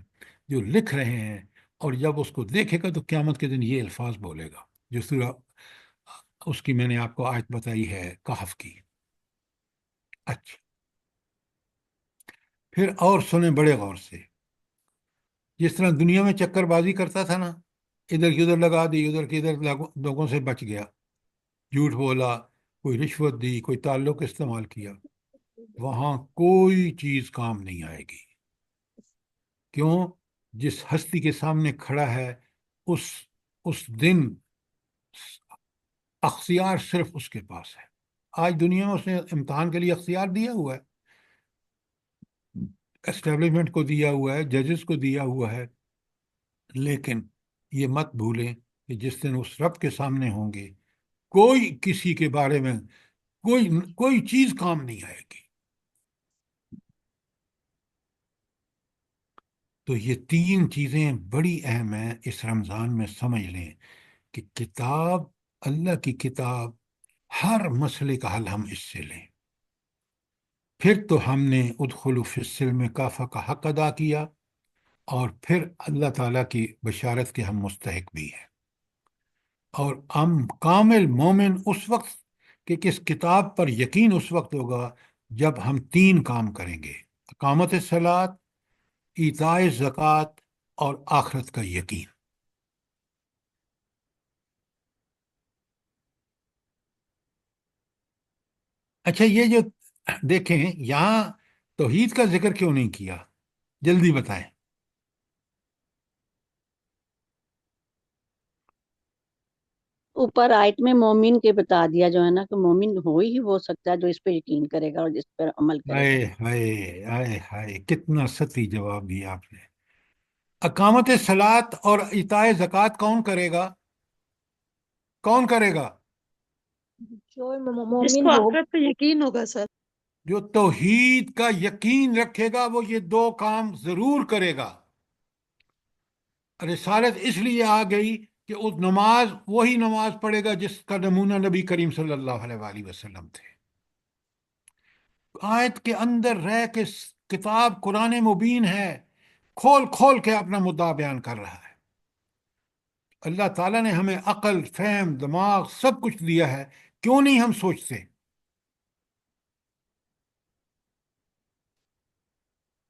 [SPEAKER 1] جو لکھ رہے ہیں، اور جب اس کو دیکھے گا تو قیامت کے دن یہ الفاظ بولے گا جو سورہ اس کی میں نے آپ کو آیت بتائی ہے کہف کی۔ اچھا، پھر اور سنیں بڑے غور سے. جس طرح دنیا میں چکر بازی کرتا تھا نا، ادھر کی ادھر لگا دی، ادھر کی ادھر لوگوں سے بچ گیا، جھوٹ بولا، کوئی رشوت دی، کوئی تعلق استعمال کیا، وہاں کوئی چیز کام نہیں آئے گی. کیوں؟ جس ہستی کے سامنے کھڑا ہے، اس اس دن اختیار صرف اس کے پاس ہے. آج دنیا میں اس نے امتحان کے لیے اختیار دیا ہوا ہے، اسٹیبلشمنٹ کو دیا ہوا ہے، ججز کو دیا ہوا ہے، لیکن یہ مت بھولیں کہ جس دن اس رب کے سامنے ہوں گے، کوئی کسی کے بارے میں کوئی کوئی چیز کام نہیں آئے گی. تو یہ تین چیزیں بڑی اہم ہیں، اس رمضان میں سمجھ لیں کہ کتاب، اللہ کی کتاب، ہر مسئلے کا حل ہم اس سے لیں. پھر تو ہم نے ادخلوا فی السلم کافہ کا حق ادا کیا، اور پھر اللہ تعالیٰ کی بشارت کے ہم مستحق بھی ہیں. اور ہم کامل مومن اس وقت کہ کس کتاب پر یقین اس وقت ہوگا جب ہم تین کام کریں گے: اقامت الصلاۃ، ایتاء زکوٰۃ، اور آخرت کا یقین. اچھا، یہ جو دیکھیں یہاں توحید کا ذکر کیوں نہیں کیا؟ جلدی بتائیں.
[SPEAKER 5] اوپر آیت میں مومن کے بتا دیا جو ہے نا، کہ مومن ہی ہو سکتا ہے جو اس پہ یقین کرے گا اور جس پر عمل کرے
[SPEAKER 1] ہائے
[SPEAKER 5] گا.
[SPEAKER 1] ہائے ہائے ہائے، کتنا ستی جواب دیا آپ نے. اقامت صلاۃ اور ایتاء زکوٰۃ کون کرے گا؟ کون کرے گا؟
[SPEAKER 2] جو
[SPEAKER 4] جس
[SPEAKER 2] مومن
[SPEAKER 4] کو
[SPEAKER 2] ہو.
[SPEAKER 4] آخرت پہ یقین ہوگا سر.
[SPEAKER 1] جو توحید کا یقین رکھے گا وہ یہ دو کام ضرور کرے گا. رسالت اس لیے آ گئی کہ اس نماز، وہی نماز پڑھے گا جس کا نمونہ نبی کریم صلی اللہ علیہ وآلہ وسلم تھے. آیت کے اندر رہ کے کتاب قرآن مبین ہے، کھول کھول کے اپنا مدعا بیان کر رہا ہے. اللہ تعالیٰ نے ہمیں عقل، فہم، دماغ سب کچھ دیا ہے، کیوں نہیں ہم سوچتے؟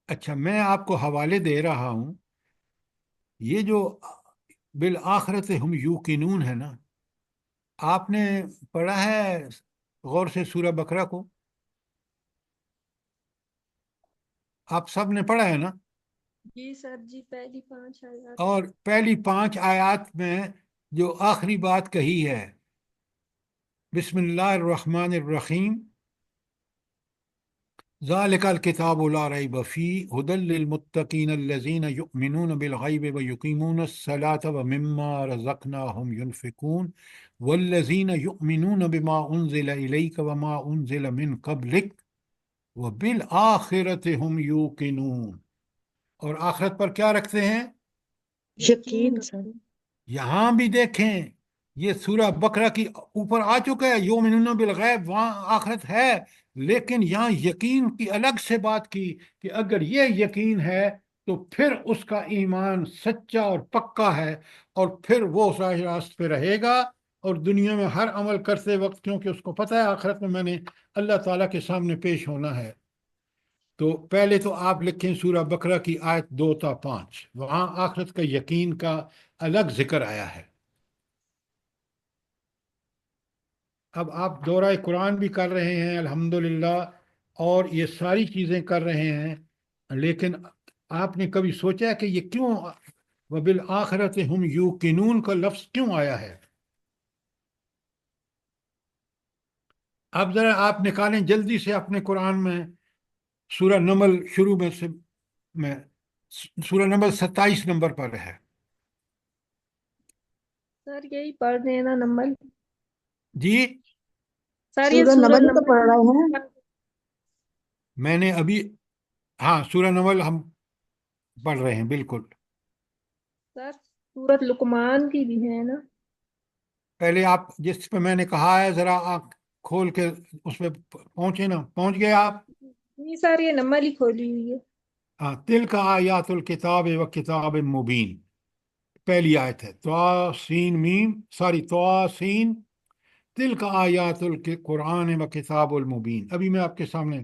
[SPEAKER 1] اچھا، میں آپ کو حوالے دے رہا ہوں. یہ جو بالآخرت ہم یوقنون ہے نا، آپ نے پڑھا ہے غور سے سورہ بقرہ کو؟ آپ سب نے پڑھا ہے نا؟
[SPEAKER 2] جی سر جی، پہلی 5 آیات.
[SPEAKER 1] اور پہلی 5 آیات میں جو آخری بات کہی ہے، بسم اللہ الرحمن الرحیم، ذالک الکتاب لا ریب فیہ ھدی للمتقین الذین یؤمنون بالغیب ویقیمون الصلاۃ ومما رزقناہم ینفقون والذین یؤمنون بما انزل الیک وما انزل من قبلک وبالآخرۃ ہم یوقنون. اور آخرت پر کیا رکھتے ہیں؟
[SPEAKER 4] یقین سر.
[SPEAKER 1] یہاں بھی دیکھیں، یہ سورہ بقرہ کی اوپر آ چکا ہے یؤمنون بالغیب، وہاں آخرت ہے، لیکن یہاں یقین کی الگ سے بات کی کہ اگر یہ یقین ہے تو پھر اس کا ایمان سچا اور پکا ہے، اور پھر وہ راہ راست پہ رہے گا. اور دنیا میں ہر عمل کرتے وقت، کیونکہ اس کو پتہ ہے آخرت میں میں نے اللہ تعالیٰ کے سامنے پیش ہونا ہے. تو پہلے تو آپ لکھیں سورہ بقرہ کی آیت 2 تا 5، وہاں آخرت کا یقین کا الگ ذکر آیا ہے. اب آپ دورہ قرآن بھی کر رہے ہیں الحمدللہ، اور یہ ساری چیزیں کر رہے ہیں، لیکن آپ نے کبھی سوچا کہ یہ کیوں وبالآخرۃ ہم یوقنون کا لفظ کیوں آیا ہے؟ اب ذرا آپ نکالیں جلدی سے اپنے قرآن میں سورہ نمل شروع میں سورہ نمل 27 نمبر پر ہے.
[SPEAKER 2] سر یہی پڑھ رہے ہیں نا نمبر.
[SPEAKER 1] جی،
[SPEAKER 2] سر یہ
[SPEAKER 7] سورہ
[SPEAKER 2] سورہ
[SPEAKER 7] نمل تو
[SPEAKER 2] نمبر.
[SPEAKER 7] پڑھ رہے ہیں.
[SPEAKER 1] میں نے ابھی، ہاں سورہ نمل ہم پڑھ رہے ہیں بالکل.
[SPEAKER 2] سر سورۃ لقمان کی بھی ہے نا.
[SPEAKER 1] پہلے آپ جس پہ میں نے کہا ہے ذرا آپ کھول کے اس پہ پہنچے نا، پہنچ گئے آپ؟
[SPEAKER 2] جی سر، یہ نمبر ہی کھولی ہوئی ہے.
[SPEAKER 1] ہاں، تلک آیات الکتاب و کتاب مبین، پہلی آیت ہے طاسین میم، ساری طاسین، تلک آیات القرآن و کتاب المبین. ابھی میں آپ کے سامنے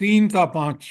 [SPEAKER 1] 3 ta 5।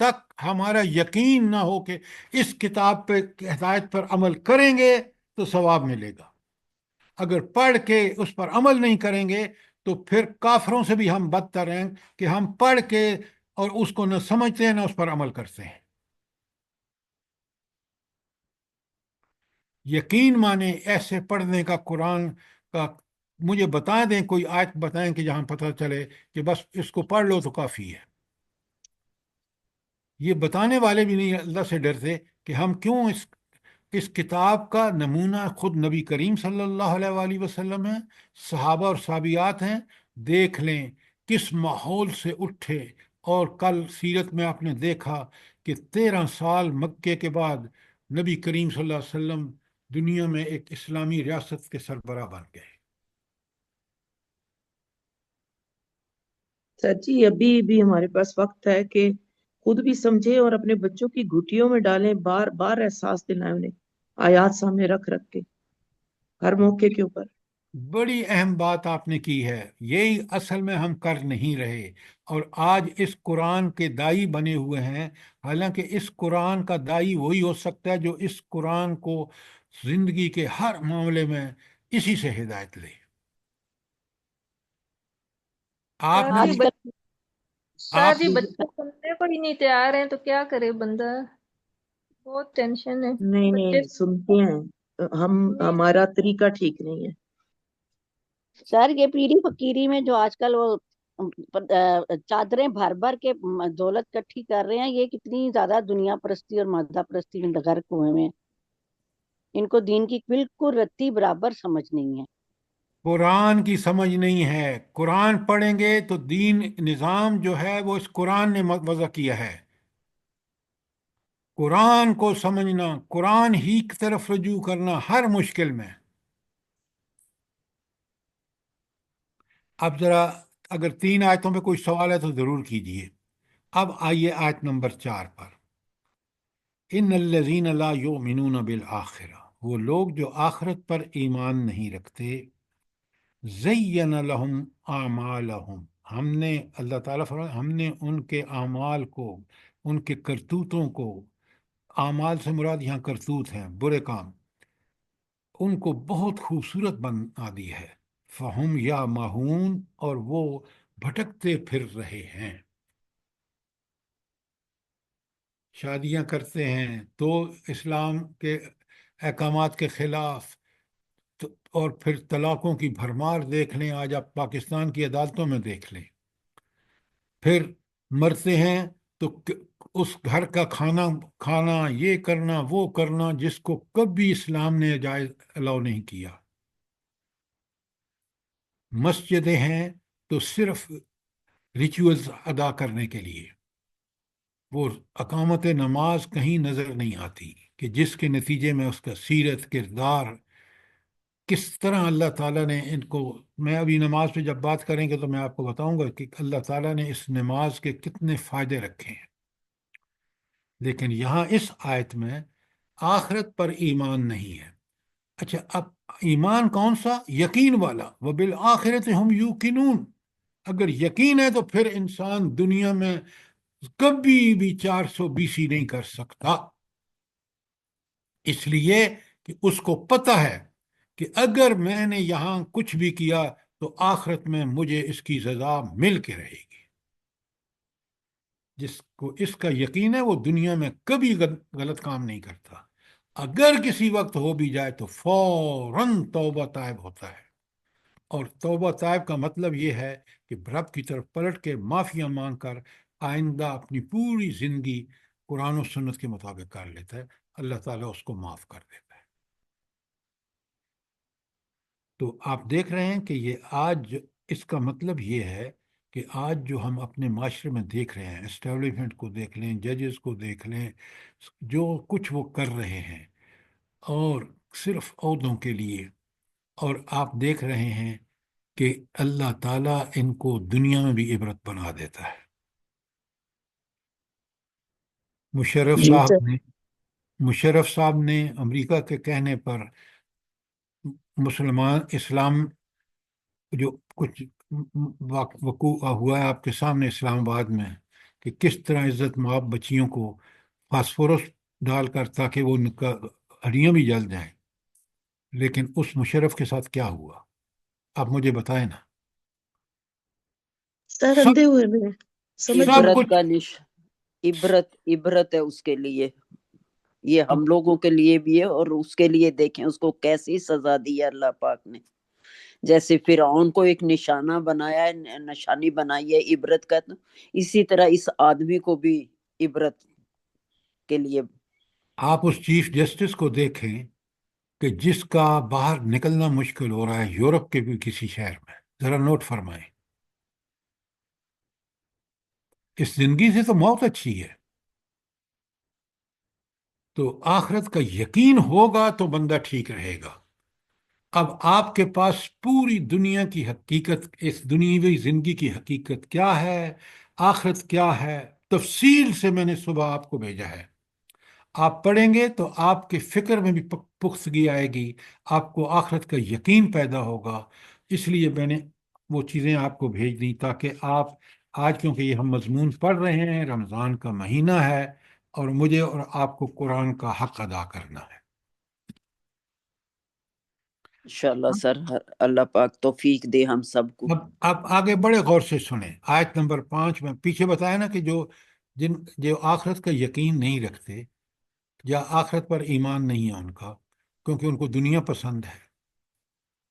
[SPEAKER 1] تک ہمارا یقین نہ ہو کہ اس کتاب پہ ہدایت پر عمل کریں گے تو ثواب ملے گا، اگر پڑھ کے اس پر عمل نہیں کریں گے تو پھر کافروں سے بھی ہم بدتر ہیں کہ ہم پڑھ کے اور اس کو نہ سمجھتے ہیں نہ اس پر عمل کرتے ہیں۔ یقین مانے ایسے پڑھنے کا قرآن کا، مجھے بتا دیں کوئی آیت بتائیں کہ جہاں پتہ چلے کہ بس اس کو پڑھ لو تو کافی ہے۔ یہ بتانے والے بھی نہیں اللہ سے ڈرتے کہ ہم کیوں اس کتاب کا نمونہ خود نبی کریم صلی اللہ علیہ وآلہ وسلم ہیں، صحابہ اور صحابیات ہیں۔ دیکھ لیں کس ماحول سے اٹھے، اور کل سیرت میں آپ نے دیکھا کہ 13 سال مکے کے بعد نبی کریم صلی اللہ علیہ وسلم دنیا میں ایک اسلامی ریاست کے سربراہ بن گئے۔
[SPEAKER 6] سر جی ابھی بھی ہمارے پاس وقت ہے کہ خود بھی سمجھے اور اپنے بچوں کی گھٹیوں میں ڈالیں، بار بار احساس دلائیں انہیں، آیات سامنے رکھ رکھ کے ہر موقع کے اوپر۔
[SPEAKER 1] بڑی اہم بات آپ نے کی ہے، یہی اصل میں ہم کر نہیں رہے، اور آج اس قرآن کے دائی بنے ہوئے ہیں، حالانکہ اس قرآن کا دائی وہی ہو سکتا ہے جو اس قرآن کو زندگی کے ہر معاملے میں اسی سے ہدایت لے۔ آپ
[SPEAKER 2] سر
[SPEAKER 1] نے
[SPEAKER 2] جی
[SPEAKER 5] آج کل
[SPEAKER 2] سر
[SPEAKER 1] آپ
[SPEAKER 2] جی بچے سننے کو ہی نہیں تیار ہیں تو کیا کرے بندہ، بہت ٹینشن ہے
[SPEAKER 6] نہیں
[SPEAKER 2] بچے
[SPEAKER 6] نہیں سنتے ہیں،
[SPEAKER 2] نہیں۔
[SPEAKER 6] ہمارا طریقہ ٹھیک نہیں ہے۔
[SPEAKER 5] سر یہ پیری فقیری میں جو آج کل وہ چادریں بھر بھر کے دولت کٹھی کر رہے ہیں، یہ کتنی زیادہ دنیا پرستی اور مادہ پرستی میں غرق ہوئے ہیں۔ ان کو دین کی بالکل رتی برابر سمجھ نہیں ہے۔
[SPEAKER 1] قرآن کی سمجھ نہیں ہے۔ قرآن پڑھیں گے تو دین نظام جو ہے وہ اس قرآن نے وضع کیا ہے۔ قرآن کو سمجھنا، قرآن ہی کی طرف رجوع کرنا ہر مشکل میں۔ اب ذرا اگر 3 آیتوں پہ کوئی سوال ہے تو ضرور کیجیے۔ اب آئیے آیت نمبر 4 پر۔ ان الذین لا یؤمنون بالآخرہ، وہ لوگ جو آخرت پر ایمان نہیں رکھتے، زین لہم اعمالہم، ہم نے، اللہ تعالیٰ فرمائے ہم نے ان کے اعمال کو، ان کے کرتوتوں کو، اعمال سے مراد یہاں کرتوت ہیں، برے کام، ان کو بہت خوبصورت بنا دی ہے، فہم یا ماہون، اور وہ بھٹکتے پھر رہے ہیں۔ شادیاں کرتے ہیں تو اسلام کے احکامات کے خلاف، اور پھر طلاقوں کی بھرمار دیکھ لیں، آج آپ پاکستان کی عدالتوں میں دیکھ لیں۔ پھر مرتے ہیں تو اس گھر کا کھانا کھانا، یہ کرنا وہ کرنا جس کو کبھی اسلام نے جائز الاؤ نہیں کیا۔ مسجدیں ہیں تو صرف ریچولز ادا کرنے کے لیے، وہ اقامت نماز کہیں نظر نہیں آتی کہ جس کے نتیجے میں اس کا سیرت، کردار، کس طرح اللہ تعالیٰ نے ان کو، میں ابھی نماز پہ جب بات کریں گے تو میں آپ کو بتاؤں گا کہ اللہ تعالیٰ نے اس نماز کے کتنے فائدے رکھے ہیں۔ لیکن یہاں اس آیت میں آخرت پر ایمان نہیں ہے۔ اچھا، اب ایمان کون سا؟ یقین والا، وبالآخرۃ ہم یوقنون۔ اگر یقین ہے تو پھر انسان دنیا میں کبھی بھی 420 نہیں کر سکتا، اس لیے کہ اس کو پتہ ہے کہ اگر میں نے یہاں کچھ بھی کیا تو آخرت میں مجھے اس کی سزا مل کے رہے گی۔ جس کو اس کا یقین ہے وہ دنیا میں کبھی غلط کام نہیں کرتا، اگر کسی وقت ہو بھی جائے تو فوراً توبہ طائب ہوتا ہے۔ اور توبہ طائب کا مطلب یہ ہے کہ رب کی طرف پلٹ کے معافیاں مانگ کر آئندہ اپنی پوری زندگی قرآن و سنت کے مطابق کر لیتا ہے، اللہ تعالیٰ اس کو معاف کر دیتا ہے۔ تو آپ دیکھ رہے ہیں کہ یہ آج اس کا مطلب یہ ہے کہ آج جو ہم اپنے معاشرے میں دیکھ رہے ہیں، اسٹیبلشمنٹ کو دیکھ لیں، ججز کو دیکھ لیں، جو کچھ وہ کر رہے ہیں اور صرف عہدوں کے لیے، اور آپ دیکھ رہے ہیں کہ اللہ تعالیٰ ان کو دنیا میں بھی عبرت بنا دیتا ہے۔ مشرف صاحب نے امریکہ کے کہنے پر مسلمان اسلام جو کچھ وقوع ہوا ہے آپ کے سامنے اسلام آباد میں، کہ کس طرح عزت مآب بچیوں کو فاسفورس ڈال کر تاکہ وہ ان کا ہڈیاں بھی جل جائیں، لیکن اس مشرف کے ساتھ کیا ہوا آپ مجھے بتائیں نا.
[SPEAKER 4] سر
[SPEAKER 1] سب
[SPEAKER 4] اندھے ہوئے میں سمجھ
[SPEAKER 1] سب
[SPEAKER 4] نہیں
[SPEAKER 3] عبرت
[SPEAKER 1] کچھ
[SPEAKER 3] کا عبرت ہے اس کے لیے، یہ ہم لوگوں کے لیے بھی ہے، اور اس کے لیے دیکھیں اس کو کیسی سزا دی ہے اللہ پاک نے. جیسے فرعون کو ایک نشانہ بنایا ہے، نشانی بنائی ہے عبرت کا، تو اسی طرح اس آدمی کو بھی عبرت کے لیے.
[SPEAKER 1] آپ اس چیف جسٹس کو دیکھیں کہ جس کا باہر نکلنا مشکل ہو رہا ہے یورپ کے بھی کسی شہر میں، ذرا نوٹ فرمائیں. اس زندگی سے تو موت اچھی ہے. تو آخرت کا یقین ہوگا تو بندہ ٹھیک رہے گا. اب آپ کے پاس پوری دنیا کی حقیقت، اس دنیاوی زندگی کی حقیقت کیا ہے، آخرت کیا ہے، تفصیل سے میں نے صبح آپ کو بھیجا ہے. آپ پڑھیں گے تو آپ کے فکر میں بھی پختگی آئے گی، آپ کو آخرت کا یقین پیدا ہوگا. اس لیے میں نے وہ چیزیں آپ کو بھیج دی تاکہ آپ آج، کیونکہ یہ ہم مضمون پڑھ رہے ہیں، رمضان کا مہینہ ہے اور مجھے اور آپ کو قرآن کا حق ادا کرنا ہے.
[SPEAKER 3] انشاءاللہ سر، اللہ پاک توفیق دے ہم سب کو.
[SPEAKER 1] اب آپ آگے بڑے غور سے سنیں. آیت نمبر 5 میں پیچھے بتایا نا کہ جو آخرت کا یقین نہیں رکھتے یا آخرت پر ایمان نہیں ہے ان کا، کیونکہ ان کو دنیا پسند ہے.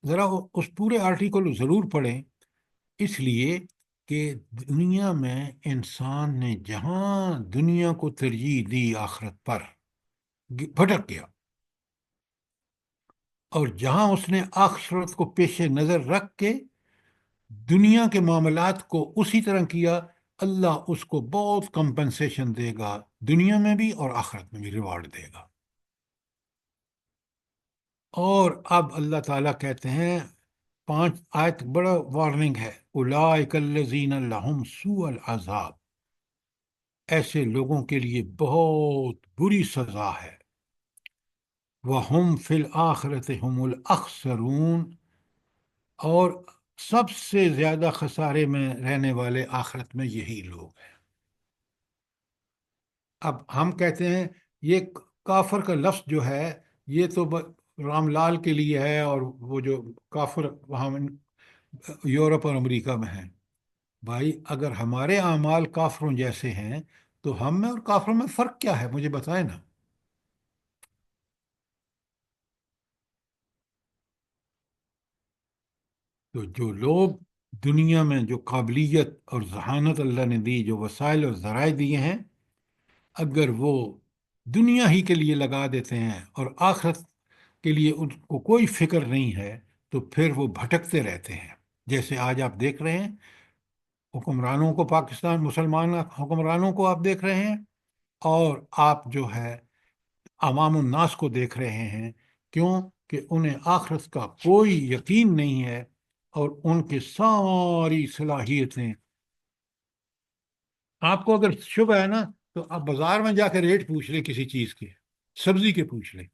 [SPEAKER 1] ذرا اس پورے آرٹیکل ضرور پڑھیں، اس لیے کہ دنیا میں انسان نے جہاں دنیا کو ترجیح دی آخرت پر بھٹک گیا، اور جہاں اس نے آخرت کو پیش نظر رکھ کے دنیا کے معاملات کو اسی طرح کیا، اللہ اس کو بہت کمپنسیشن دے گا، دنیا میں بھی اور آخرت میں بھی ریوارڈ دے گا. اور اب اللہ تعالیٰ کہتے ہیں 5 آیت بڑا وارننگ ہے، اولئک الذین لہم سوء العذاب، ایسے لوگوں کے لیے بہت بری سزا ہے. وہم فی الآخرۃ ہم الاخسرون، اور سب سے زیادہ خسارے میں رہنے والے آخرت میں یہی لوگ ہیں. اب ہم کہتے ہیں یہ کافر کا لفظ جو ہے یہ تو رام لال کے لیے ہے، اور وہ جو کافر وہاں یورپ اور امریکہ میں ہیں. بھائی اگر ہمارے اعمال کافروں جیسے ہیں تو ہم میں اور کافروں میں فرق کیا ہے، مجھے بتائیں نا. تو جو لوگ دنیا میں جو قابلیت اور ذہانت اللہ نے دی، جو وسائل اور ذرائع دیے ہیں، اگر وہ دنیا ہی کے لیے لگا دیتے ہیں اور آخرت کے لیے ان کو کوئی فکر نہیں ہے، تو پھر وہ بھٹکتے رہتے ہیں. جیسے آج آپ دیکھ رہے ہیں حکمرانوں کو، پاکستان مسلمان حکمرانوں کو آپ دیکھ رہے ہیں، اور آپ جو ہے عوام الناس کو دیکھ رہے ہیں. کیوں کہ انہیں آخرت کا کوئی یقین نہیں ہے، اور ان کی ساری صلاحیتیں، آپ کو اگر شبہ ہے نا تو آپ بازار میں جا کے ریٹ پوچھ لیں کسی چیز کے، سبزی کے پوچھ لیں،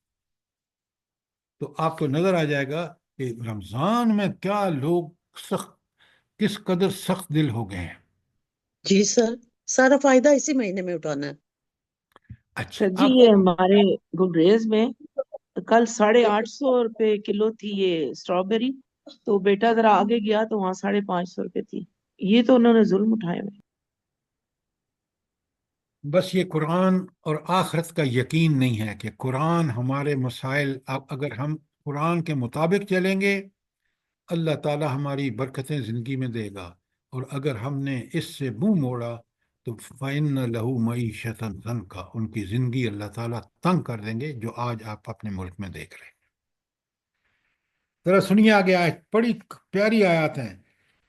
[SPEAKER 1] تو آپ کو نظر آ جائے گا کہ رمضان میں کیا لوگ سخت، کس قدر سخت دل ہو گئے ہیں.
[SPEAKER 4] جی سر، سارا فائدہ اسی مہینے میں اٹھانا ہے.
[SPEAKER 1] اچھا
[SPEAKER 6] سر جی
[SPEAKER 1] اب
[SPEAKER 6] یہ ہمارے گلریز میں کل 850 روپے کلو تھی یہ اسٹرابیری، تو بیٹا ذرا آگے گیا تو وہاں 550 روپے تھی. یہ تو انہوں نے ظلم اٹھائے ہوئے.
[SPEAKER 1] بس یہ قرآن اور آخرت کا یقین نہیں ہے کہ قرآن ہمارے مسائل، اگر ہم قرآن کے مطابق چلیں گے اللہ تعالیٰ ہماری برکتیں زندگی میں دے گا، اور اگر ہم نے اس سے منہ موڑا تو فَإِنَّ لَهُ مَعِيشَةً ضَنْكَ، ان کی زندگی اللہ تعالیٰ تنگ کر دیں گے، جو آج آپ اپنے ملک میں دیکھ رہے ہیں. ذرا سنیے آگے، آیت بڑی پیاری آیات ہیں.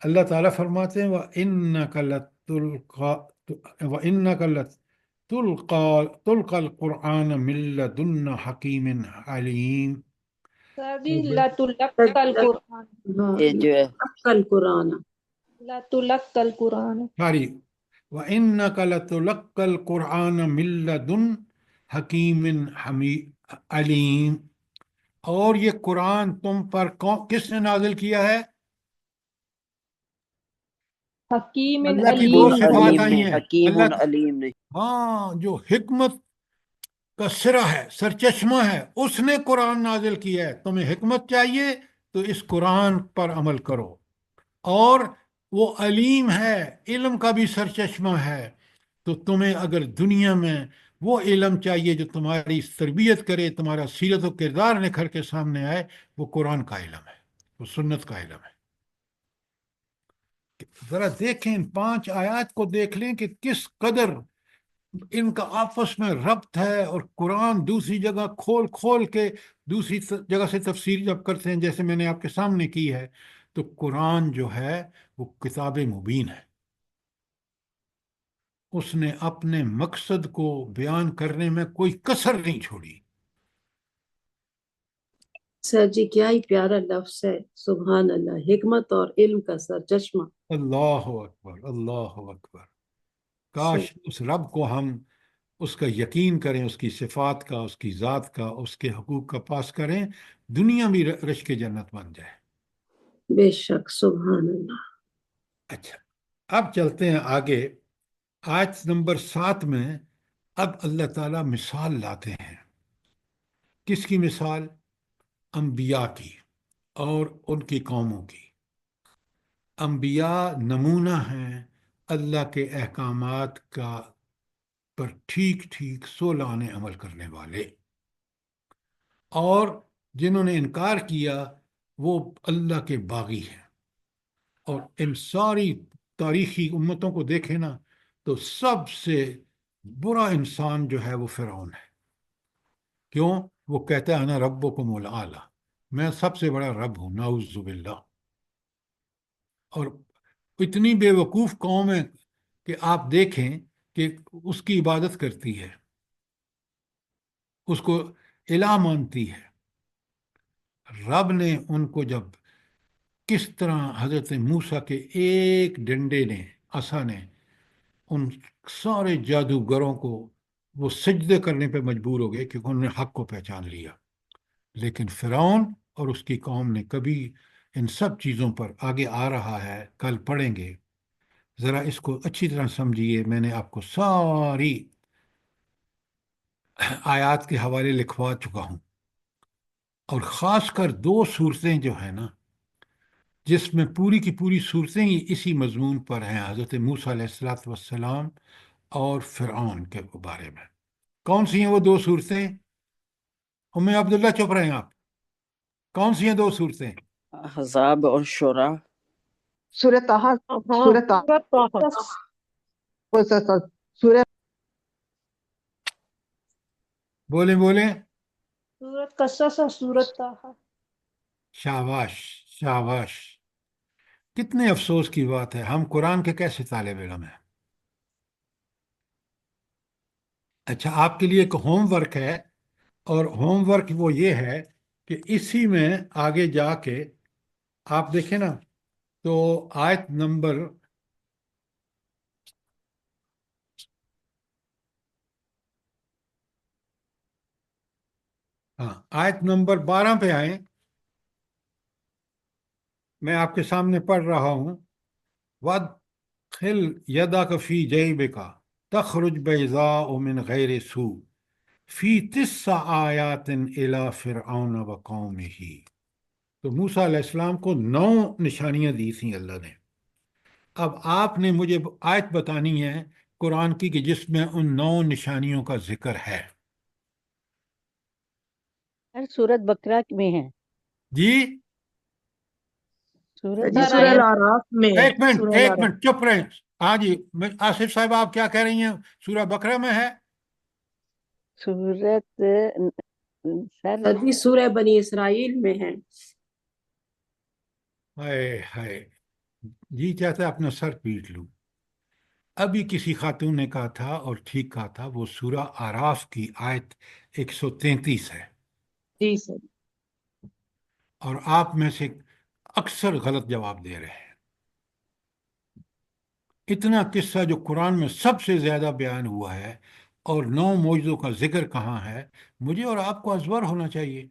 [SPEAKER 1] اللہ تعالیٰ فرماتے ہیں وَإِنَّكَ لَتُلْقَى الْقُرْآنَ مِن لَّدُنَّ حَكِيمٍ عَلِيمٍ.
[SPEAKER 2] سر جی لَتُلَقَّى القرآن،
[SPEAKER 3] یہ جو ہے
[SPEAKER 7] کل قرآن
[SPEAKER 2] لَتُلَقَّى القرآن.
[SPEAKER 1] ساری وَإِنَّكَ لَتُلَقَّى الْقُرْآنَ مِن لَّدُنَّ حَكِيمٍ عَلِيمٍ. اور یہ قرآن تم پر کس نے نازل کیا ہے؟
[SPEAKER 2] حکیم
[SPEAKER 1] اللہ کی دو
[SPEAKER 2] علیم
[SPEAKER 3] حکیم
[SPEAKER 1] صفات
[SPEAKER 3] علیم
[SPEAKER 1] آئی
[SPEAKER 3] نے،
[SPEAKER 1] ہیں
[SPEAKER 3] حکیم
[SPEAKER 1] اللہ
[SPEAKER 3] علیم نے.
[SPEAKER 1] ہاں جو حکمت کا سرا ہے، سرچشمہ ہے، اس نے قرآن نازل کیا ہے. تمہیں حکمت چاہیے تو اس قرآن پر عمل کرو. اور وہ علیم ہے، علم کا بھی سرچشمہ ہے. تو تمہیں اگر دنیا میں وہ علم چاہیے جو تمہاری تربیت کرے، تمہارا سیرت و کردار نکھر کے سامنے آئے، وہ قرآن کا علم ہے، وہ سنت کا علم ہے. ذرا دیکھیں ان 5 آیات کو، دیکھ لیں کہ کس قدر ان کا آپس میں ربط ہے. اور قرآن دوسری جگہ کھول کھول کے دوسری جگہ سے تفسیر جب کرتے ہیں، جیسے میں نے آپ کے سامنے کی ہے، تو قرآن جو ہے وہ کتاب مبین ہے. اس نے اپنے مقصد کو بیان کرنے میں کوئی کسر نہیں چھوڑی.
[SPEAKER 7] سر جی کیا ہی پیارا لفظ ہے، سبحان اللہ، حکمت اور علم کا سرچشمہ.
[SPEAKER 1] اللہ اکبر، اللہ اکبر. کاش اس رب کو ہم اس کا یقین کریں، اس کی صفات کا، اس کی ذات کا، اس کے حقوق کا پاس کریں، دنیا بھی رش کے جنت بن جائے.
[SPEAKER 7] بے شک، سبحان اللہ.
[SPEAKER 1] اچھا، اب چلتے ہیں آگے. آیت نمبر 7 میں اب اللہ تعالیٰ مثال لاتے ہیں. کس کی مثال؟ انبیاء کی اور ان کی قوموں کی. انبیاء نمونہ ہیں اللہ کے احکامات کا پر ٹھیک ٹھیک 16 آنے عمل کرنے والے. اور جنہوں نے انکار کیا وہ اللہ کے باغی ہیں. اور ان ساری تاریخی امتوں کو دیکھیں نا، تو سب سے برا انسان جو ہے وہ فرعون ہے. کیوں؟ وہ کہتا ہے انا ربکم الاعلی، میں سب سے بڑا رب ہوں، نعوذ باللہ. اور اتنی بے وقوف قوم ہے کہ آپ دیکھیں کہ اس کی عبادت کرتی ہے، اس کو الہ مانتی ہے. رب نے ان کو جب کس طرح حضرت موسیٰ کے ایک ڈنڈے نے، عصا نے، ان سارے جادوگروں کو وہ سجدے کرنے پہ مجبور ہو گئے کیونکہ انہوں نے حق کو پہچان لیا. لیکن فرعون اور اس کی قوم نے کبھی ان سب چیزوں پر، آگے آ رہا ہے، کل پڑھیں گے. ذرا اس کو اچھی طرح سمجھیے. میں نے آپ کو ساری آیات کے حوالے لکھوا چکا ہوں. اور خاص کر 2 صورتیں جو ہیں نا، جس میں پوری کی پوری صورتیں ہی اسی مضمون پر ہیں، حضرت موسیٰ علیہ السلام اور فرعون کے بارے میں. کون سی ہیں وہ 2 صورتیں؟ ام عبداللہ چپ رہے ہیں آپ. کون سی ہیں 2 صورتیں؟
[SPEAKER 3] احزاب اور شورا.
[SPEAKER 8] سورہ طٰہٰ، سورہ طٰہٰ، سورہ
[SPEAKER 1] بولیں بولیں.
[SPEAKER 2] سورت قصص اور سورت طٰہٰ.
[SPEAKER 1] شاباش، شاباش. کتنے افسوس کی بات ہے، ہم قرآن کے کیسے طالب علم ہیں. اچھا، آپ کے لیے ایک ہوم ورک ہے، اور ہوم ورک وہ یہ ہے کہ اسی میں آگے جا کے آپ دیکھیں نا، تو آیت نمبر آیت نمبر 12 پہ آئیں. میں آپ کے سامنے پڑھ رہا ہوں. وَادْخِلْ يَدَكَ فِي جَيْبِكَ تَخْرُجْ بَيْضَاءَ مِنْ غَيْرِ سُوءٍ فِي 9 آیَاتٍ إِلَى فِرْعَوْنَ وَقَوْمِهِ. تو موسیٰ علیہ السلام کو 9 نشانیاں دی تھیں اللہ نے. اب آپ نے مجھے آیت بتانی ہے قرآن کی کہ جس میں ان 9 نشانیوں کا ذکر ہے.
[SPEAKER 5] ہر سورت بقرہ میں ہے.
[SPEAKER 1] جی
[SPEAKER 5] سورت
[SPEAKER 6] جی
[SPEAKER 7] سر
[SPEAKER 6] سورہ
[SPEAKER 5] بقرہ.
[SPEAKER 7] آیت
[SPEAKER 6] الاعراف میں ہے،
[SPEAKER 1] ایک منٹ،
[SPEAKER 6] سورہ
[SPEAKER 1] ایک
[SPEAKER 6] الاعراف.
[SPEAKER 1] منٹ، چپ رہیں. ہاں جی، آصف صاحب آپ کیا کہہ رہی ہیں؟ سورہ بقرہ میں ہے.
[SPEAKER 5] سورت سر
[SPEAKER 7] سر جی سورہ بنی اسرائیل میں ہے.
[SPEAKER 1] ہائے ہائے، جی چاہتا ہے اپنا سر پیٹ لوں. ابھی کسی خاتون نے کہا تھا اور ٹھیک کہا تھا، وہ سورہ آراف کی آیت 133 ہے.
[SPEAKER 6] جی سر.
[SPEAKER 1] اور آپ میں سے اکثر غلط جواب دے رہے ہیں. اتنا قصہ جو قرآن میں سب سے زیادہ بیان ہوا ہے اور 9 معجزوں کا ذکر کہاں ہے، مجھے اور آپ کو ازور ہونا چاہیے.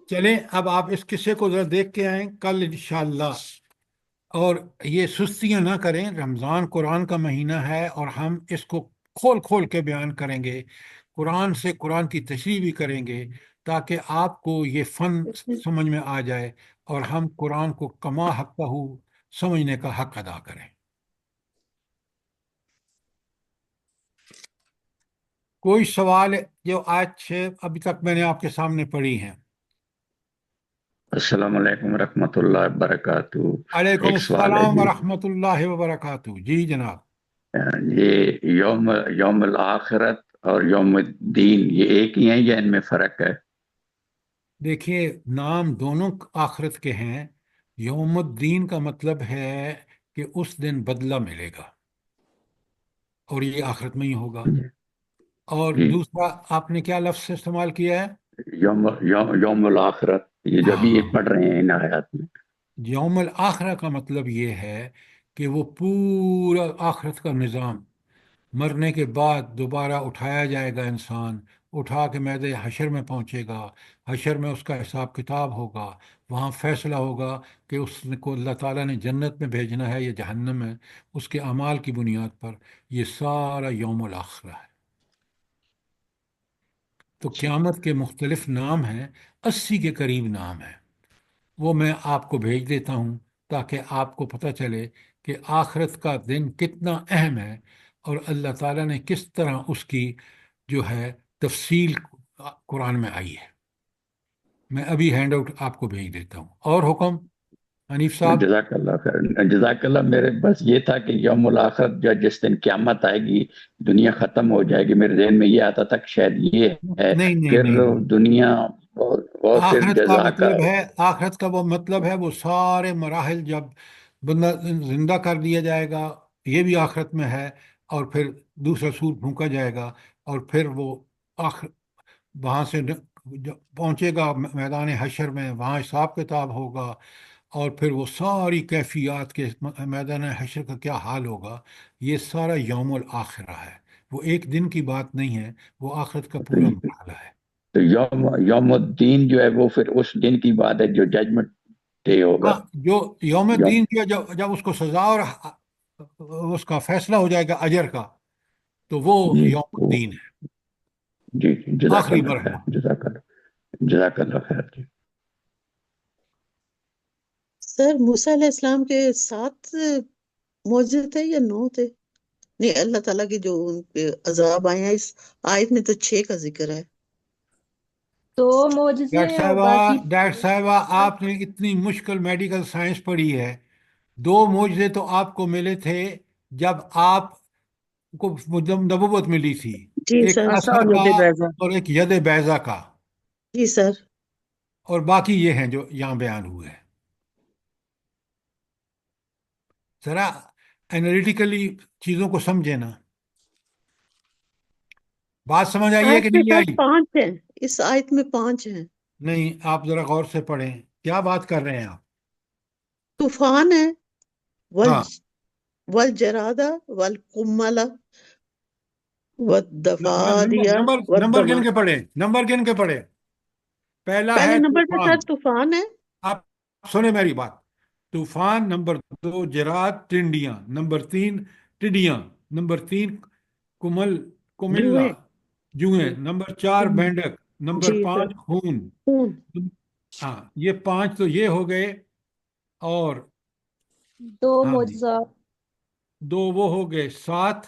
[SPEAKER 1] چلیں اب آپ اس قصے کو ذرا دیکھ کے آئیں کل انشاءاللہ. اور یہ سستیاں نہ کریں، رمضان قرآن کا مہینہ ہے اور ہم اس کو کھول کھول کے بیان کریں گے، قرآن سے قرآن کی تشریح بھی کریں گے، تاکہ آپ کو یہ فن سمجھ میں آ جائے اور ہم قرآن کو کما حقہ سمجھنے کا حق ادا کریں. کوئی سوال جو آج سے ابھی تک میں نے آپ کے سامنے پڑھی ہیں؟
[SPEAKER 9] السلام علیکم ورحمۃ اللہ وبرکاتہ.
[SPEAKER 1] علیکم
[SPEAKER 9] ایک سوال ہے
[SPEAKER 1] السلام
[SPEAKER 9] جی،
[SPEAKER 1] ورحمۃ اللہ وبرکاتہ. جی جناب.
[SPEAKER 9] یہ یوم الآخرت اور یوم الدین یہ ایک ہی ہیں یا ان میں فرق ہے؟
[SPEAKER 1] دیکھیے نام دونوں آخرت کے ہیں. یوم الدین کا مطلب ہے کہ اس دن بدلہ ملے گا، اور یہ آخرت میں ہی ہوگا. اور
[SPEAKER 9] جی،
[SPEAKER 1] دوسرا آپ نے کیا لفظ استعمال کیا ہے؟
[SPEAKER 9] یوم الآخرت، یہ جو ابھی
[SPEAKER 1] ہاں،
[SPEAKER 9] یہ پڑھ رہے ہیں ان آیات میں.
[SPEAKER 1] یوم الآخرہ کا مطلب یہ ہے کہ وہ پورا آخرت کا نظام، مرنے کے بعد دوبارہ اٹھایا جائے گا انسان، اٹھا کے میدان حشر میں پہنچے گا، حشر میں اس کا حساب کتاب ہوگا، وہاں فیصلہ ہوگا کہ اس کو اللہ تعالیٰ نے جنت میں بھیجنا ہے یا جہنم میں، اس کے اعمال کی بنیاد پر. یہ سارا یوم الآخرہ ہے. تو قیامت کے مختلف نام ہیں، 80 کے قریب نام ہیں. وہ میں آپ کو بھیج دیتا ہوں تاکہ آپ کو پتہ چلے کہ آخرت کا دن کتنا اہم ہے، اور اللہ تعالیٰ نے کس طرح اس کی جو ہے تفصیل قرآن میں آئی ہے. میں ابھی ہینڈ آؤٹ آپ کو بھیج دیتا ہوں. اور حکم حنیف صاحب؟
[SPEAKER 9] جزاک اللہ خیر. جزاک اللہ. میرے بس یہ تھا کہ یوم الآخرت جو جس دن قیامت آئے گی، دنیا ختم ہو جائے گی، میرے ذہن میں یہ آتا تھا کہ شاید یہ ہے،
[SPEAKER 1] نہیں نہیں
[SPEAKER 9] پھر
[SPEAKER 1] نہیں نہیں.
[SPEAKER 9] دنیا اور پھر
[SPEAKER 1] آخرت کا
[SPEAKER 9] جزا کا.
[SPEAKER 1] مطلب ہے، آخرت کا وہ مطلب ہے وہ سارے مراحل جب بندہ زندہ کر دیا جائے گا، یہ بھی آخرت میں ہے. اور پھر دوسرا سور پھونکا جائے گا، اور پھر وہ آخر وہاں سے پہنچے گا میدان حشر میں، وہاں حساب کتاب ہوگا، اور پھر وہ ساری کیفیات کے میدان حشر کا کیا حال ہوگا. یہ سارا یوم الآخرہ ہے، وہ ایک دن کی بات نہیں ہے، وہ آخرت کا پورا مرحلہ ہے.
[SPEAKER 9] تو یوم الدین جو ہے وہ پھر اس دن کی بات ہے جو ججمنٹ ڈے ہوگا.
[SPEAKER 1] ہاں، جو یوم
[SPEAKER 9] یوم
[SPEAKER 1] دین کیا، جب اس کو سزا اور اس کا فیصلہ ہو جائے گا اجر کا، تو وہ
[SPEAKER 9] جی
[SPEAKER 1] یوم الدین ہے،
[SPEAKER 9] جی جی، جزاک
[SPEAKER 1] آخری
[SPEAKER 9] اللہ خیر.
[SPEAKER 1] مرحلہ.
[SPEAKER 9] جزاک اللہ خیر جی.
[SPEAKER 4] سر موسیٰ علیہ السلام کے 7 معجزے تھے یا 9 تھے؟ نہیں، اللہ تعالیٰ کی جو ان پہ عذاب آئے ہیں اس آیت میں تو 6 کا ذکر ہے.
[SPEAKER 2] دو معجزے
[SPEAKER 1] ڈاکٹر
[SPEAKER 2] ہیں اور
[SPEAKER 1] صاحبہ،
[SPEAKER 2] باقی
[SPEAKER 1] ڈاکٹر صاحبہ، آپ نے اتنی مشکل میڈیکل سائنس پڑھی ہے. 2 معجزے تو آپ کو ملے تھے جب آپ کو نبوت ملی تھی،
[SPEAKER 4] جی
[SPEAKER 1] ایک
[SPEAKER 4] سر.
[SPEAKER 6] عصا
[SPEAKER 1] اثر
[SPEAKER 6] اور
[SPEAKER 1] کا
[SPEAKER 6] ید بیضا.
[SPEAKER 1] اور ایک ید بیضا کا.
[SPEAKER 4] جی سر.
[SPEAKER 1] اور باقی یہ ہیں جو یہاں بیان ہوئے ہیں. ذرا انالیٹیکلی چیزوں کو سمجھے نا. بات سمجھ آئی ہے
[SPEAKER 4] آیت
[SPEAKER 1] کہ
[SPEAKER 4] میں
[SPEAKER 1] نہیں
[SPEAKER 4] سر
[SPEAKER 1] آئی؟
[SPEAKER 4] 5 ہیں، اس آیت میں 5 ہیں.
[SPEAKER 1] نہیں، آپ ذرا غور سے پڑھیں، کیا بات کر رہے ہیں آپ؟
[SPEAKER 4] طوفان ہے،
[SPEAKER 1] ہاں،
[SPEAKER 4] والجرادہ والقمل
[SPEAKER 1] نمبر
[SPEAKER 4] والضفادع
[SPEAKER 1] نمبر نمبر
[SPEAKER 4] والدم.
[SPEAKER 1] گن کے پڑھیں، نمبر گن کے پڑھیں. پہلا ہے
[SPEAKER 4] پہلے نمبر پہ
[SPEAKER 1] طوفان.
[SPEAKER 4] سر طوفان ہے.
[SPEAKER 1] آپ سنیں میری بات. طوفان. نمبر 2 جراد ٹنڈیاں. نمبر 3 ٹڈیاں. نمبر 3 کمل کملا
[SPEAKER 4] جوئیں.
[SPEAKER 1] جوئیں. نمبر 4
[SPEAKER 4] ہم،
[SPEAKER 1] مینڈک. نمبر
[SPEAKER 4] جی سر.
[SPEAKER 1] 5 خون.
[SPEAKER 4] خون.
[SPEAKER 1] ہاں، یہ 5 تو یہ ہو گئے. اور
[SPEAKER 2] دو
[SPEAKER 1] ہاں جی،
[SPEAKER 2] معجزات.
[SPEAKER 1] 2 وہ ہو گئے 7.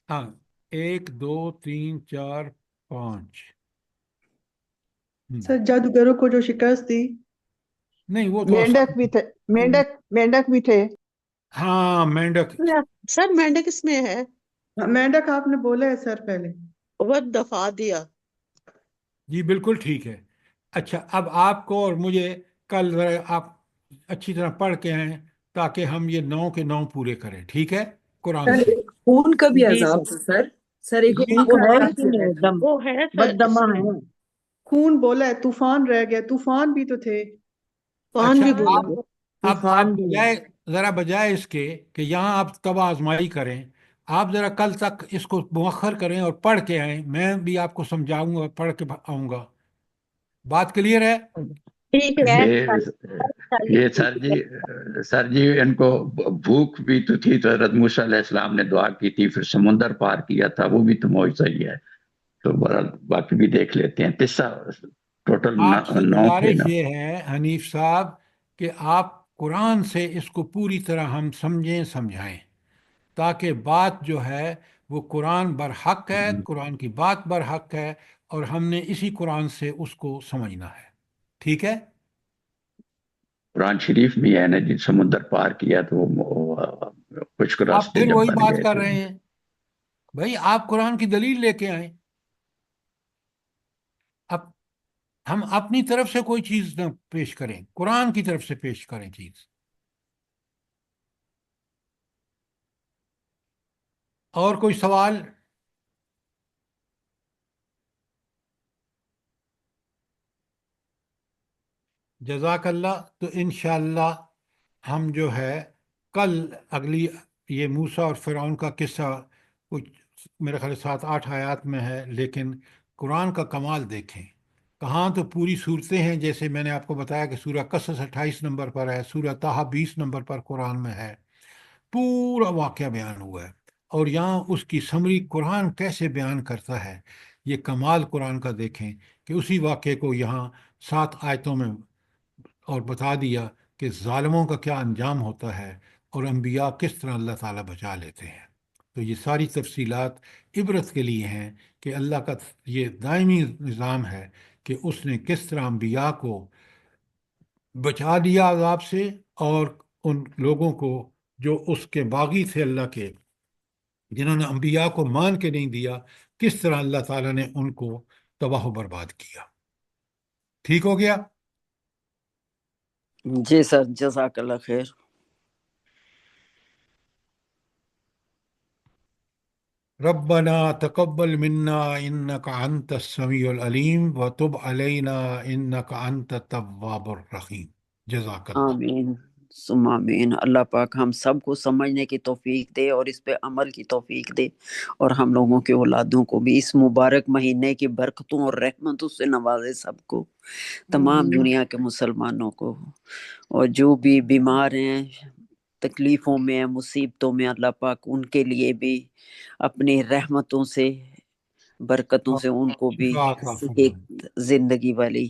[SPEAKER 1] ہاں، 1 2 3 4 5.
[SPEAKER 6] سر جادوگروں کو جو شکست دی.
[SPEAKER 1] نہیں، وہ تو
[SPEAKER 8] مینڈک
[SPEAKER 1] آسان.
[SPEAKER 8] بھی تھے، مینڈک بھی تھے.
[SPEAKER 1] ہاں، مینڈک.
[SPEAKER 4] سر مینڈک اس میں ہے.
[SPEAKER 6] مینڈک آپ نے بولا ہے سر پہلے.
[SPEAKER 4] والضفادع.
[SPEAKER 1] جی بالکل ٹھیک ہے. اچھا، اب آپ کو اور مجھے کل ذرا آپ اچھی طرح پڑھ کے آئیں تاکہ ہم یہ 9 کے 9 پورے کریں، ٹھیک ہے، قرآن
[SPEAKER 10] سر
[SPEAKER 1] سے.
[SPEAKER 10] ایک خون کا بھی
[SPEAKER 4] جی
[SPEAKER 10] عذاب
[SPEAKER 4] سر.
[SPEAKER 10] ہے سر. سر ایک
[SPEAKER 1] جی،
[SPEAKER 10] خون
[SPEAKER 6] وہ
[SPEAKER 10] کا
[SPEAKER 6] ہے
[SPEAKER 10] عذاب
[SPEAKER 6] کہ
[SPEAKER 10] بھی
[SPEAKER 6] نہیں
[SPEAKER 10] ہے.
[SPEAKER 6] دم
[SPEAKER 4] وہ ہے سر اس
[SPEAKER 10] بددمہ
[SPEAKER 4] میں.
[SPEAKER 10] ہے.
[SPEAKER 6] خون بولا ہے، طوفان رہ گیا، طوفان بھی تو تھے.
[SPEAKER 4] طوفان
[SPEAKER 1] اچھا.
[SPEAKER 4] بھی
[SPEAKER 2] طوفان
[SPEAKER 4] بولا.
[SPEAKER 1] آپ
[SPEAKER 10] طوفان
[SPEAKER 1] آپ
[SPEAKER 10] بھی ہے.
[SPEAKER 1] بجائے ذرا بجائے اس کے کہ یہاں آپ تباہ آزمائی کریں، آپ ذرا کل تک اس کو مؤخر کریں اور پڑھ کے آئیں. میں بھی آپ کو سمجھاؤں گا، پڑھ کے آؤں گا، بات کلیئر ہے؟
[SPEAKER 4] ٹھیک ہے
[SPEAKER 9] یہ سر جی ان کو بھوک بھی تو تھی، تو حضرت موسیٰ علیہ السلام نے دعا کی تھی، پھر سمندر پار کیا تھا، وہ بھی تو معجزہ ہی ہے. تو بہرحال باقی بھی دیکھ لیتے ہیں. قصہ ٹوٹل
[SPEAKER 1] آپ سے
[SPEAKER 9] 9 تھے
[SPEAKER 1] گزارش
[SPEAKER 9] نا.
[SPEAKER 1] یہ ہے حنیف صاحب کہ آپ قرآن سے اس کو پوری طرح ہم سمجھیں سمجھائیں، تاکہ بات جو ہے وہ قرآن برحق ہے، قرآن کی بات برحق ہے، اور ہم نے اسی قرآن سے اس کو سمجھنا ہے. ٹھیک ہے؟
[SPEAKER 9] قرآن شریف میں ہے نا جی، سمندر پار کیا تو وہ کچھ
[SPEAKER 1] آپ
[SPEAKER 9] راستے
[SPEAKER 1] پھر
[SPEAKER 9] جب
[SPEAKER 1] وہی
[SPEAKER 9] بن
[SPEAKER 1] بات
[SPEAKER 9] گئے
[SPEAKER 1] کر
[SPEAKER 9] تو.
[SPEAKER 1] رہے ہیں. بھائی آپ قرآن کی دلیل لے کے آئیں. اب ہم اپنی طرف سے کوئی چیز نہ پیش کریں، قرآن کی طرف سے پیش کریں چیز. اور کوئی سوال؟ جزاک اللہ. تو انشاءاللہ ہم جو ہے کل اگلی، یہ موسیٰ اور فرعون کا قصہ کچھ میرے خیال 7-8 آیات میں ہے، لیکن قرآن کا کمال دیکھیں. کہاں تو پوری صورتیں ہیں، جیسے میں نے آپ کو بتایا کہ سورہ قصص 28 نمبر پر ہے، سورہ طٰہٰ 20 نمبر پر قرآن میں ہے، پورا واقعہ بیان ہوا ہے. اور یہاں اس کی سمری قرآن کیسے بیان کرتا ہے، یہ کمال قرآن کا دیکھیں کہ اسی واقعے کو یہاں 7 آیتوں میں اور بتا دیا کہ ظالموں کا کیا انجام ہوتا ہے اور انبیاء کس طرح اللہ تعالیٰ بچا لیتے ہیں. تو یہ ساری تفصیلات عبرت کے لیے ہیں کہ اللہ کا یہ دائمی نظام ہے کہ اس نے کس طرح انبیاء کو بچا دیا عذاب سے، اور ان لوگوں کو جو اس کے باغی تھے اللہ کے، جنہوں نے انبیاء کو مان کے نہیں دیا، کس طرح اللہ تعالیٰ نے ان کو تباہ و برباد کیا. ٹھیک ہو گیا؟
[SPEAKER 3] جی سر، جزاک اللہ خیر.
[SPEAKER 1] ربنا تقبل منا انك انت السميع العليم وتب علينا انك انت التواب الرحيم. جزاک اللہ.
[SPEAKER 3] آمین ثم آمین. اللہ پاک ہم سب کو سمجھنے کی توفیق دے اور اس پہ عمل کی توفیق دے، اور ہم لوگوں کے اولادوں کو بھی اس مبارک مہینے کی برکتوں اور رحمتوں سے نوازے، سب کو، تمام دنیا کے مسلمانوں کو. اور جو بھی بیمار ہیں، تکلیفوں میں، مصیبتوں میں، اللہ پاک ان کے لیے بھی اپنی رحمتوں سے، برکتوں سے ان کو بھی
[SPEAKER 1] شفا عطا فرمائے.
[SPEAKER 3] ایک زندگی والی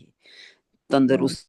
[SPEAKER 3] تندرست